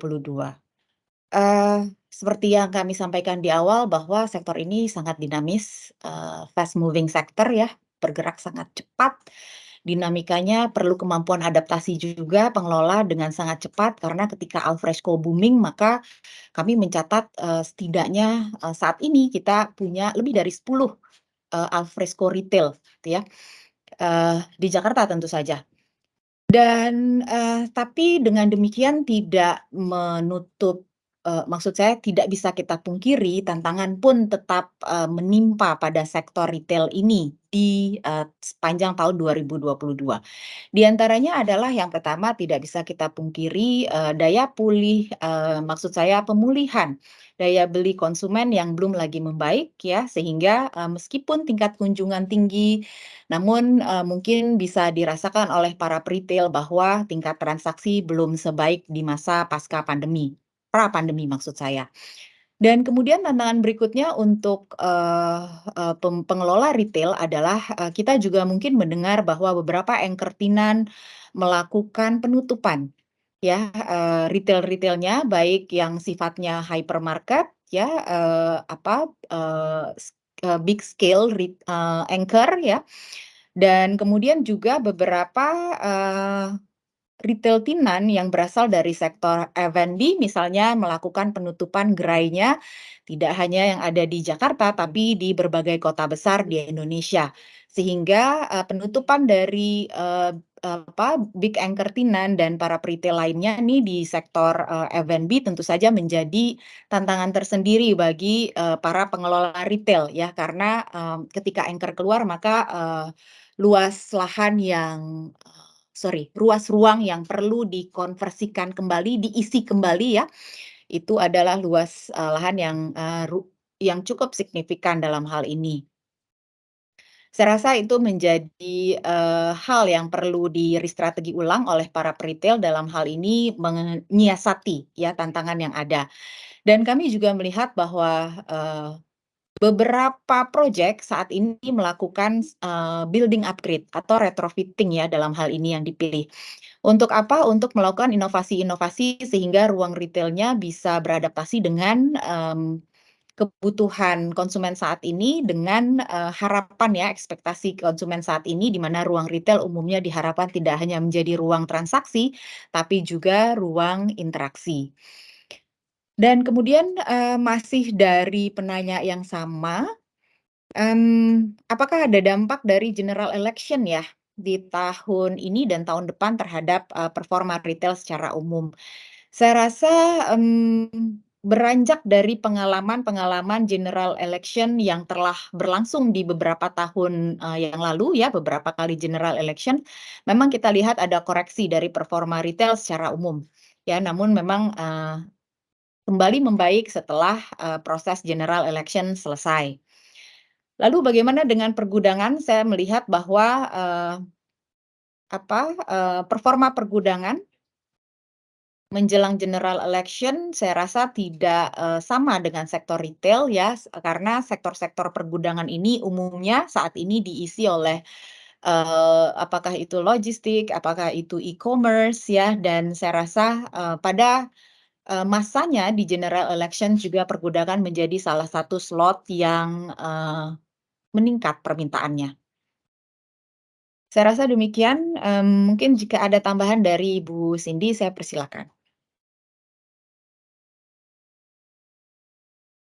Seperti yang kami sampaikan di awal bahwa sektor ini sangat dinamis, fast moving sector ya, bergerak sangat cepat. Dinamikanya perlu kemampuan adaptasi juga pengelola dengan sangat cepat karena ketika al fresco booming maka kami mencatat, setidaknya, saat ini kita punya lebih dari 10 al fresco retail gitu ya, di Jakarta tentu saja. Dan, tapi dengan demikian tidak menutup, maksud saya tidak bisa kita pungkiri tantangan pun tetap, menimpa pada sektor retail ini di, sepanjang tahun 2022. Di antaranya adalah yang pertama tidak bisa kita pungkiri, daya pulih, maksud saya pemulihan daya beli konsumen yang belum lagi membaik ya, sehingga, meskipun tingkat kunjungan tinggi, namun, mungkin bisa dirasakan oleh para retail bahwa tingkat transaksi belum sebaik di masa pasca pandemi, pra-pandemi maksud saya. Dan kemudian tantangan berikutnya untuk, pengelola retail adalah, kita juga mungkin mendengar bahwa beberapa anchor tenant melakukan penutupan ya, retail-retailnya baik yang sifatnya hypermarket ya, big scale anchor ya, dan kemudian juga beberapa, retail tenant yang berasal dari sektor F&B misalnya melakukan penutupan gerainya, tidak hanya yang ada di Jakarta, tapi di berbagai kota besar di Indonesia. Sehingga, penutupan dari, big anchor tenant dan para retail lainnya nih di sektor, F&B tentu saja menjadi tantangan tersendiri bagi, para pengelola retail ya, karena, ketika anchor keluar maka, luas lahan yang ruas ruang yang perlu dikonversikan kembali, diisi kembali ya, itu adalah luas, lahan yang cukup signifikan dalam hal ini. Saya rasa itu menjadi, hal yang perlu strategi ulang oleh para retail dalam hal ini menyiasati ya tantangan yang ada. Dan kami juga melihat bahwa, beberapa project saat ini melakukan, building upgrade atau retrofitting ya dalam hal ini yang dipilih. Untuk apa? Untuk melakukan inovasi-inovasi sehingga ruang retail-nya bisa beradaptasi dengan, kebutuhan konsumen saat ini dengan, harapan ya, ekspektasi konsumen saat ini di mana ruang retail umumnya diharapkan tidak hanya menjadi ruang transaksi, tapi juga ruang interaksi. Dan kemudian, masih dari penanya yang sama, apakah ada dampak dari general election ya, di tahun ini dan tahun depan terhadap, performa retail secara umum? Saya rasa, beranjak dari pengalaman-pengalaman general election yang telah berlangsung di beberapa tahun yang lalu ya, beberapa kali general election, memang kita lihat ada koreksi dari performa retail secara umum ya, namun memang kembali membaik setelah proses general election selesai. Lalu bagaimana dengan pergudangan? Saya melihat bahwa performa pergudangan menjelang general election saya rasa tidak sama dengan sektor retail ya, karena sektor-sektor pergudangan ini umumnya saat ini diisi oleh apakah itu logistik, apakah itu e-commerce ya, dan saya rasa pada masanya di general election juga pergudangan menjadi salah satu slot yang meningkat permintaannya. Saya rasa demikian, mungkin jika ada tambahan dari Bu Cindy, saya persilakan.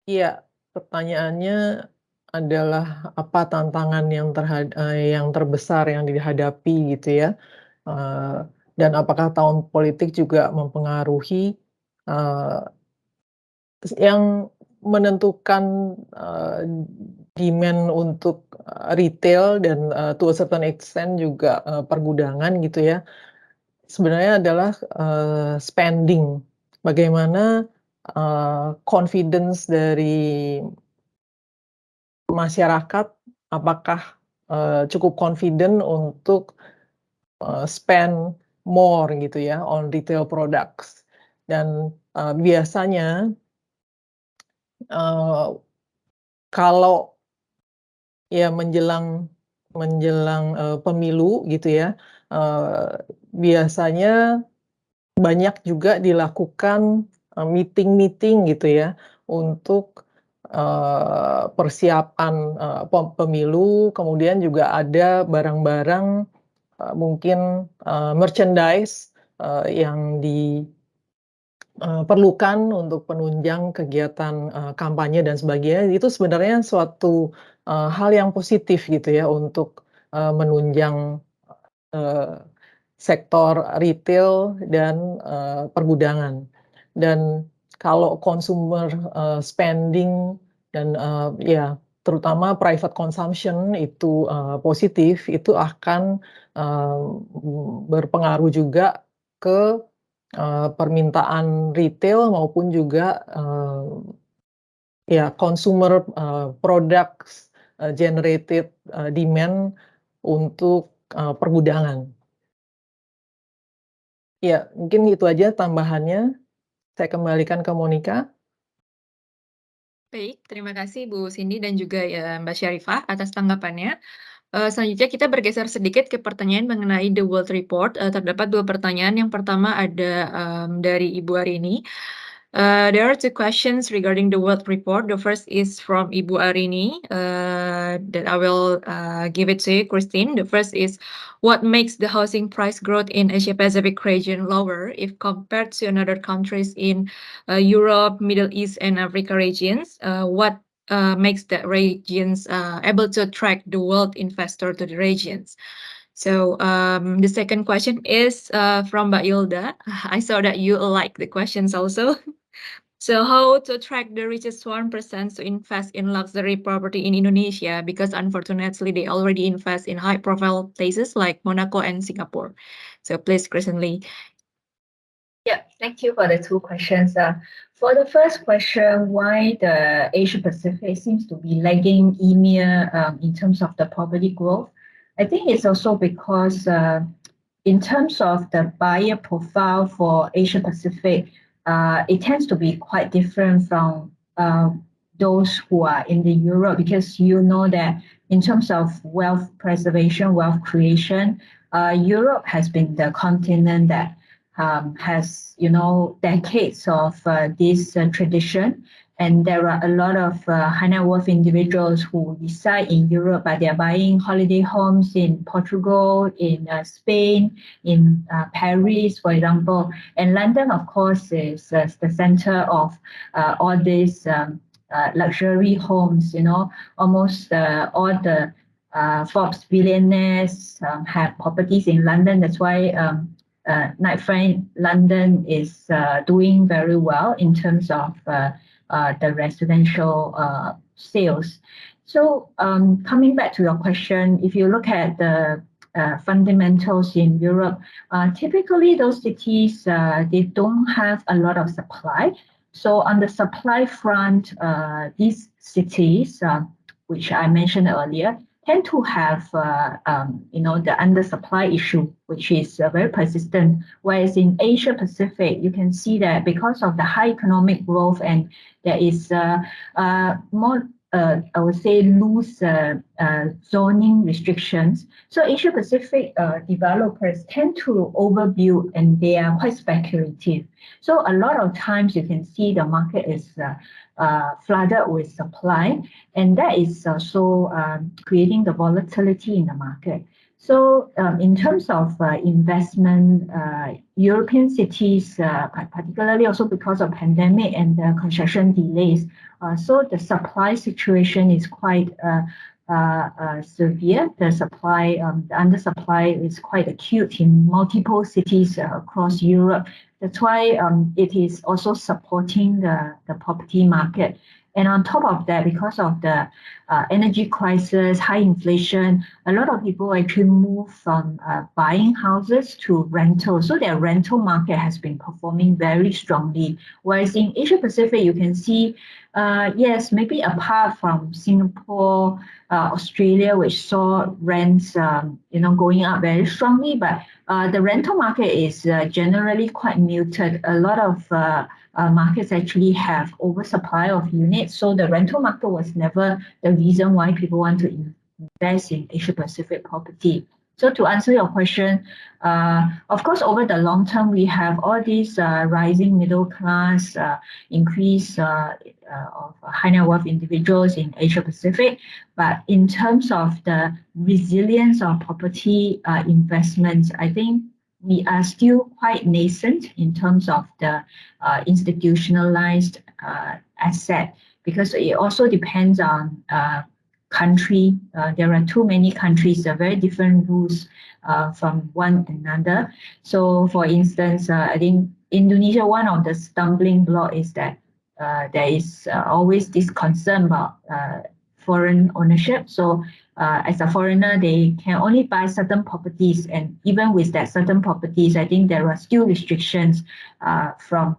Iya, pertanyaannya adalah apa tantangan yang terbesar yang dihadapi gitu ya, dan apakah tahun politik juga mempengaruhi, yang menentukan, demand untuk, retail dan, to a certain extent juga, pergudangan gitu ya, sebenarnya adalah, spending. Bagaimana, confidence dari masyarakat, apakah, cukup confident untuk, spend more gitu ya on retail products. Dan, biasanya, eee, kalau ya menjelang, pemilu gitu ya, biasanya banyak juga dilakukan, meeting-meeting gitu ya, untuk, persiapan, pemilu, kemudian juga ada barang-barang, mungkin, merchandise, yang perlukan untuk penunjang kegiatan, kampanye dan sebagainya, itu sebenarnya suatu, hal yang positif gitu ya untuk, menunjang, eee, sektor retail dan, pergudangan. Dan kalau consumer, spending dan, ya terutama private consumption itu, positif, itu akan, berpengaruh juga ke, permintaan retail maupun juga, ya consumer, products, generated, demand untuk, pergudangan. Ya, mungkin itu aja tambahannya. Saya kembalikan ke Monica. Baik, terima kasih Bu Cindy dan juga ya Mbak Syarifah atas tanggapannya. Selanjutnya kita bergeser sedikit ke pertanyaan mengenai The World Report. Terdapat 2 pertanyaan. Yang pertama ada, dari Ibu Arini. There are 2 questions regarding the World Report. The first is from Ibu Arini, that I will give it to you, Christine. The first is, what makes the housing price growth in Asia Pacific region lower if compared to another countries in Europe, Middle East, and Africa regions? What makes the regions able to attract the world investor to the regions? So the second question is from Mbak Yilda. I saw that you like the questions also. So how to attract the richest 1% to invest in luxury property in Indonesia? Because unfortunately, they already invest in high-profile places like Monaco and Singapore. So please, Kristen Lee. Yeah, thank you for the 2 questions. For the first question, why the Asia Pacific seems to be lagging EMEA in terms of the property growth? I think it's also because in terms of the buyer profile for Asia Pacific, it tends to be quite different from those who are in the Europe, because you know that in terms of wealth preservation, wealth creation, Europe has been the continent that has decades of this tradition. And there are a lot of high net worth individuals who reside in Europe, but they're buying holiday homes in Portugal, in Spain, in Paris, for example. And London, of course, is the center of all these luxury homes. Almost all the Forbes billionaires have properties in London. That's why Knight Frank London is doing very well in terms of the residential sales. So coming back to your question, if you look at the fundamentals in Europe, typically those cities, they don't have a lot of supply. So on the supply front, these cities, which I mentioned earlier, tend to have the undersupply issue, which is very persistent. Whereas in Asia Pacific, you can see that because of the high economic growth and there is more, I would say, loose zoning restrictions. So Asia Pacific developers tend to overbuild and they are quite speculative. So a lot of times you can see the market is flooded with supply, and that is also creating the volatility in the market. So in terms of investment, European cities, particularly also because of pandemic and the construction delays, so the supply situation is quite severe. The undersupply is quite acute in multiple cities across Europe. That's why it is also supporting the property market. And on top of that, because of the energy crisis, high inflation, a lot of people actually move from buying houses to rental. So their rental market has been performing very strongly. Whereas in Asia Pacific, you can see, yes, maybe apart from Singapore, Australia, which saw rents, going up very strongly, but the rental market is generally quite muted. A lot of markets actually have oversupply of units. So the rental market was never the reason why people want to invest in Asia Pacific property. So to answer your question, of course, over the long term, we have all these rising middle class, increase of high net worth individuals in Asia Pacific. But in terms of the resilience of property investments, I think we are still quite nascent in terms of the institutionalized asset, because it also depends on country. There are too many countries, very different rules from one another. So for instance, I think Indonesia, one of the stumbling block is that there is always this concern about foreign ownership. So as a foreigner, they can only buy certain properties, and even with that certain properties, I think there are still restrictions from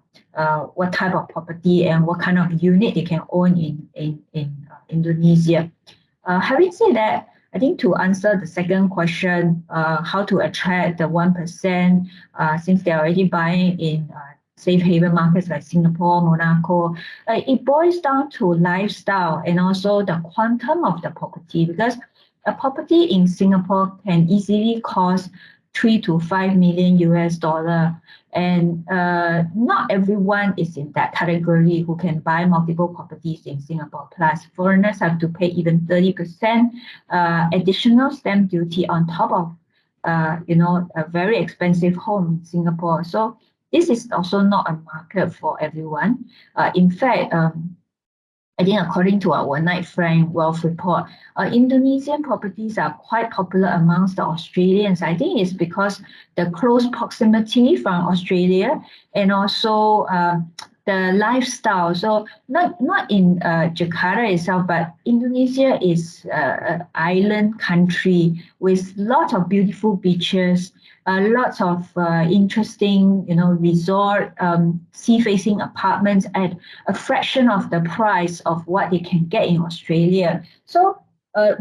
what type of property and what kind of unit they can own in Indonesia. Having said that, I think to answer the second question, how to attract the 1%, since they're already buying in safe haven markets like Singapore, Monaco, it boils down to lifestyle and also the quantum of the property, because a property in Singapore can easily cost 3 to 5 million US dollar. And not everyone is in that category who can buy multiple properties in Singapore. Plus, foreigners have to pay even 30% additional stamp duty on top of, a very expensive home in Singapore. So this is also not a market for everyone. In fact, I think according to our Knight Frank Wealth Report, Indonesian properties are quite popular amongst the Australians. I think it's because the close proximity from Australia and also the lifestyle. So not in Jakarta itself, but Indonesia is an island country with lots of beautiful beaches, lots of interesting, resort, sea-facing apartments at a fraction of the price of what they can get in Australia. So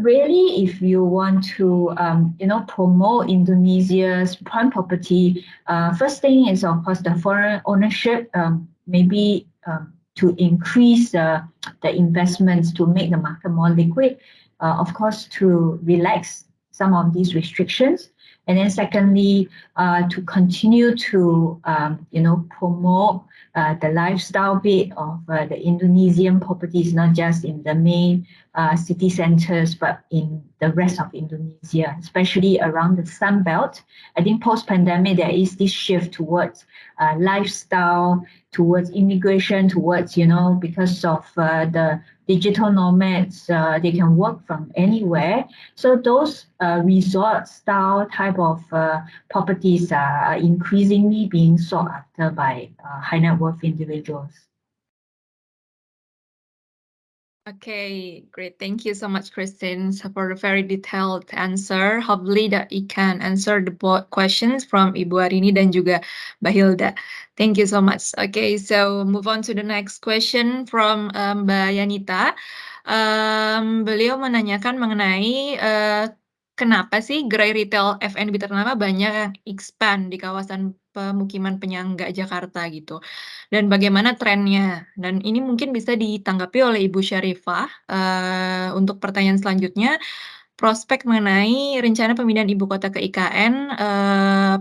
really, if you want to, promote Indonesia's prime property, first thing is, of course, the foreign ownership, maybe to increase the investments to make the market more liquid, of course, to relax some of these restrictions. And then secondly, to continue to, promote the lifestyle bit of the Indonesian properties, not just in the main city centers, but in the rest of Indonesia, especially around the Sun Belt. I think post-pandemic, there is this shift towards lifestyle, towards immigration, towards, because of the digital nomads, they can work from anywhere. So those resort style type of properties are increasingly being sought after by high net worth individuals. Okay, great. Thank you so much, Christine, for a very detailed answer. Hopefully that you can answer the questions from Ibu Arini dan juga Mbak Hilda. Thank you so much. Okay, so move on to the next question from Mbak Yanita. Beliau menanyakan mengenai kenapa sih gerai retail F&B ternama banyak expand di kawasan pemukiman penyangga Jakarta gitu. Dan bagaimana trennya? Dan ini mungkin bisa ditanggapi oleh Ibu Syarifah, untuk pertanyaan selanjutnya, prospek mengenai rencana pemindahan ibu kota ke IKN,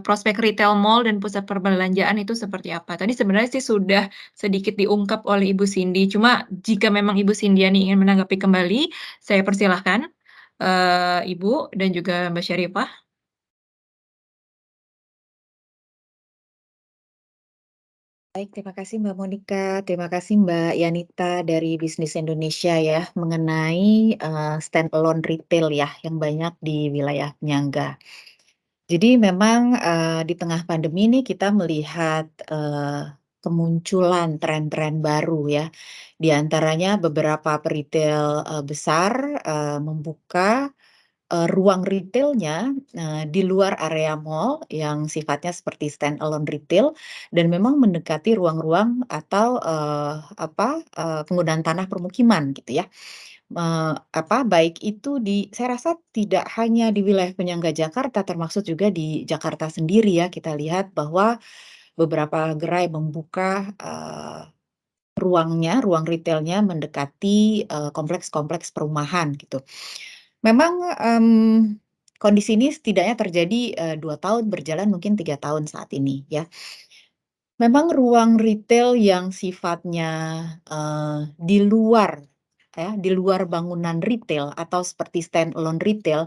prospek retail mall dan pusat perbelanjaan itu seperti apa? Tadi sebenarnya sih sudah sedikit diungkap oleh Ibu Cindy, cuma jika memang Ibu Cindiani ingin menanggapi kembali, saya persilahkan, Ibu dan juga Mbak Syarifah. Baik, terima kasih Mbak Monica, terima kasih Mbak Yanita dari Bisnis Indonesia ya, mengenai standalone retail ya, yang banyak di wilayah penyangga. Jadi memang di tengah pandemi ini kita melihat kemunculan tren-tren baru ya, di antaranya beberapa peritel besar membuka ruang retailnya di luar area mall yang sifatnya seperti standalone retail dan memang mendekati ruang-ruang atau penggunaan tanah permukiman gitu ya. Baik itu saya rasa tidak hanya di wilayah penyangga Jakarta, termasuk juga di Jakarta sendiri ya, kita lihat bahwa beberapa gerai membuka ruang retailnya mendekati kompleks-kompleks perumahan gitu. Memang kondisi ini setidaknya terjadi 2 tahun berjalan, mungkin 3 tahun saat ini ya. Memang ruang retail yang sifatnya di luar bangunan retail atau seperti standalone retail,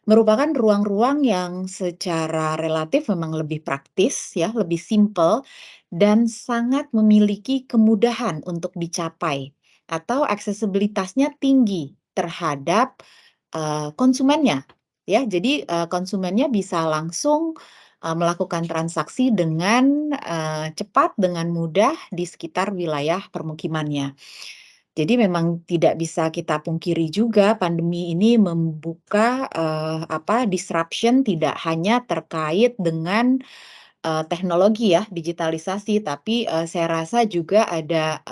merupakan ruang-ruang yang secara relatif memang lebih praktis ya, lebih simpel dan sangat memiliki kemudahan untuk dicapai atau aksesibilitasnya tinggi terhadap konsumennya ya. Jadi konsumennya bisa langsung melakukan transaksi dengan cepat, dengan mudah di sekitar wilayah permukimannya. Jadi memang tidak bisa kita pungkiri juga pandemi ini membuka disruption tidak hanya terkait dengan teknologi ya, digitalisasi, tapi saya rasa juga ada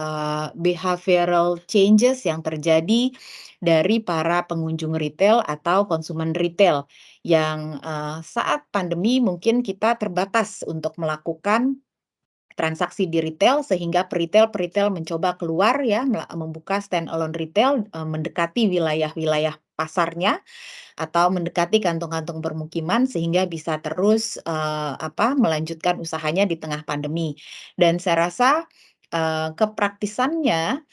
behavioral changes yang terjadi dari para pengunjung retail atau konsumen retail yang saat pandemi mungkin kita terbatas untuk melakukan transaksi di retail sehingga peritel mencoba keluar ya, membuka standalone retail mendekati wilayah-wilayah pasarnya atau mendekati kantung-kantung permukiman sehingga bisa terus melanjutkan usahanya di tengah pandemi. Dan saya rasa kepraktisannya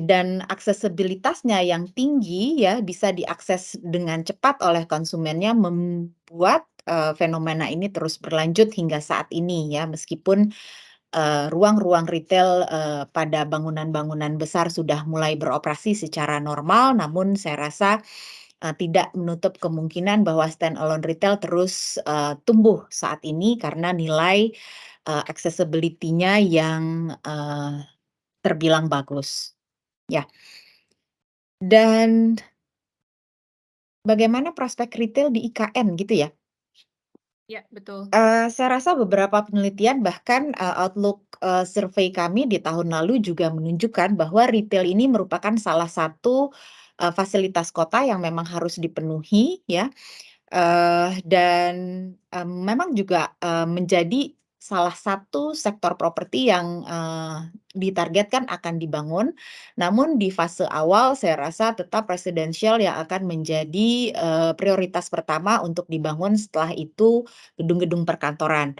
dan aksesibilitasnya yang tinggi ya, bisa diakses dengan cepat oleh konsumennya membuat fenomena ini terus berlanjut hingga saat ini ya, meskipun ruang-ruang retail pada bangunan-bangunan besar sudah mulai beroperasi secara normal, namun saya rasa tidak menutup kemungkinan bahwa standalone retail terus tumbuh saat ini karena nilai accessibility-nya yang terbilang bagus. Ya. Dan bagaimana prospek retail di IKN gitu ya? Ya, betul. Saya rasa beberapa penelitian bahkan outlook survei kami di tahun lalu juga menunjukkan bahwa retail ini merupakan salah satu fasilitas kota yang memang harus dipenuhi ya. Dan memang juga menjadi salah satu sektor properti yang ditargetkan akan dibangun. Namun di fase awal saya rasa tetap residential yang akan menjadi prioritas pertama untuk dibangun, setelah itu gedung-gedung perkantoran.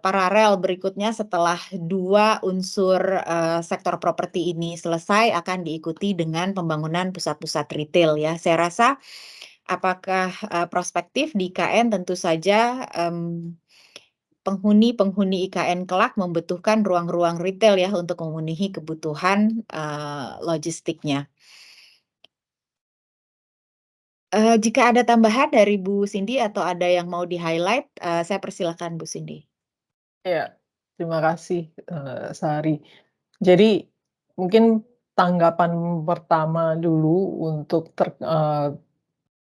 paralel berikutnya setelah 2 unsur, sektor properti ini selesai akan diikuti dengan pembangunan pusat-pusat retail ya. Saya rasa apakah, prospektif di IKN tentu saja, penghuni-penghuni IKN kelak membutuhkan ruang-ruang retail ya untuk memenuhi kebutuhan, logistiknya. Jika ada tambahan dari Bu Cindy atau ada yang mau di-highlight, saya persilakan Bu Cindy. Ya, terima kasih, Sari. Jadi mungkin tanggapan pertama dulu untuk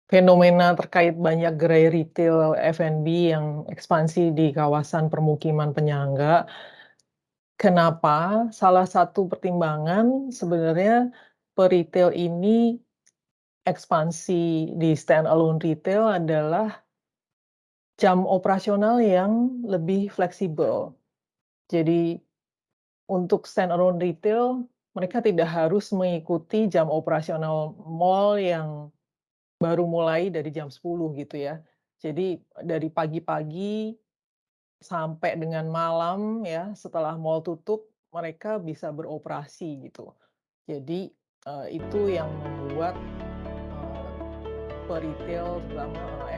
fenomena terkait banyak gerai retail F&B yang ekspansi di kawasan permukiman penyangga. Kenapa? Salah satu pertimbangan sebenarnya peritel ini ekspansi di standalone retail adalah jam operasional yang lebih fleksibel. Jadi untuk standalone retail, mereka tidak harus mengikuti jam operasional mall yang baru mulai dari jam 10 gitu ya. Jadi dari pagi-pagi sampai dengan malam ya, setelah mall tutup, mereka bisa beroperasi gitu. Jadi, itu yang membuat, peritel terutama,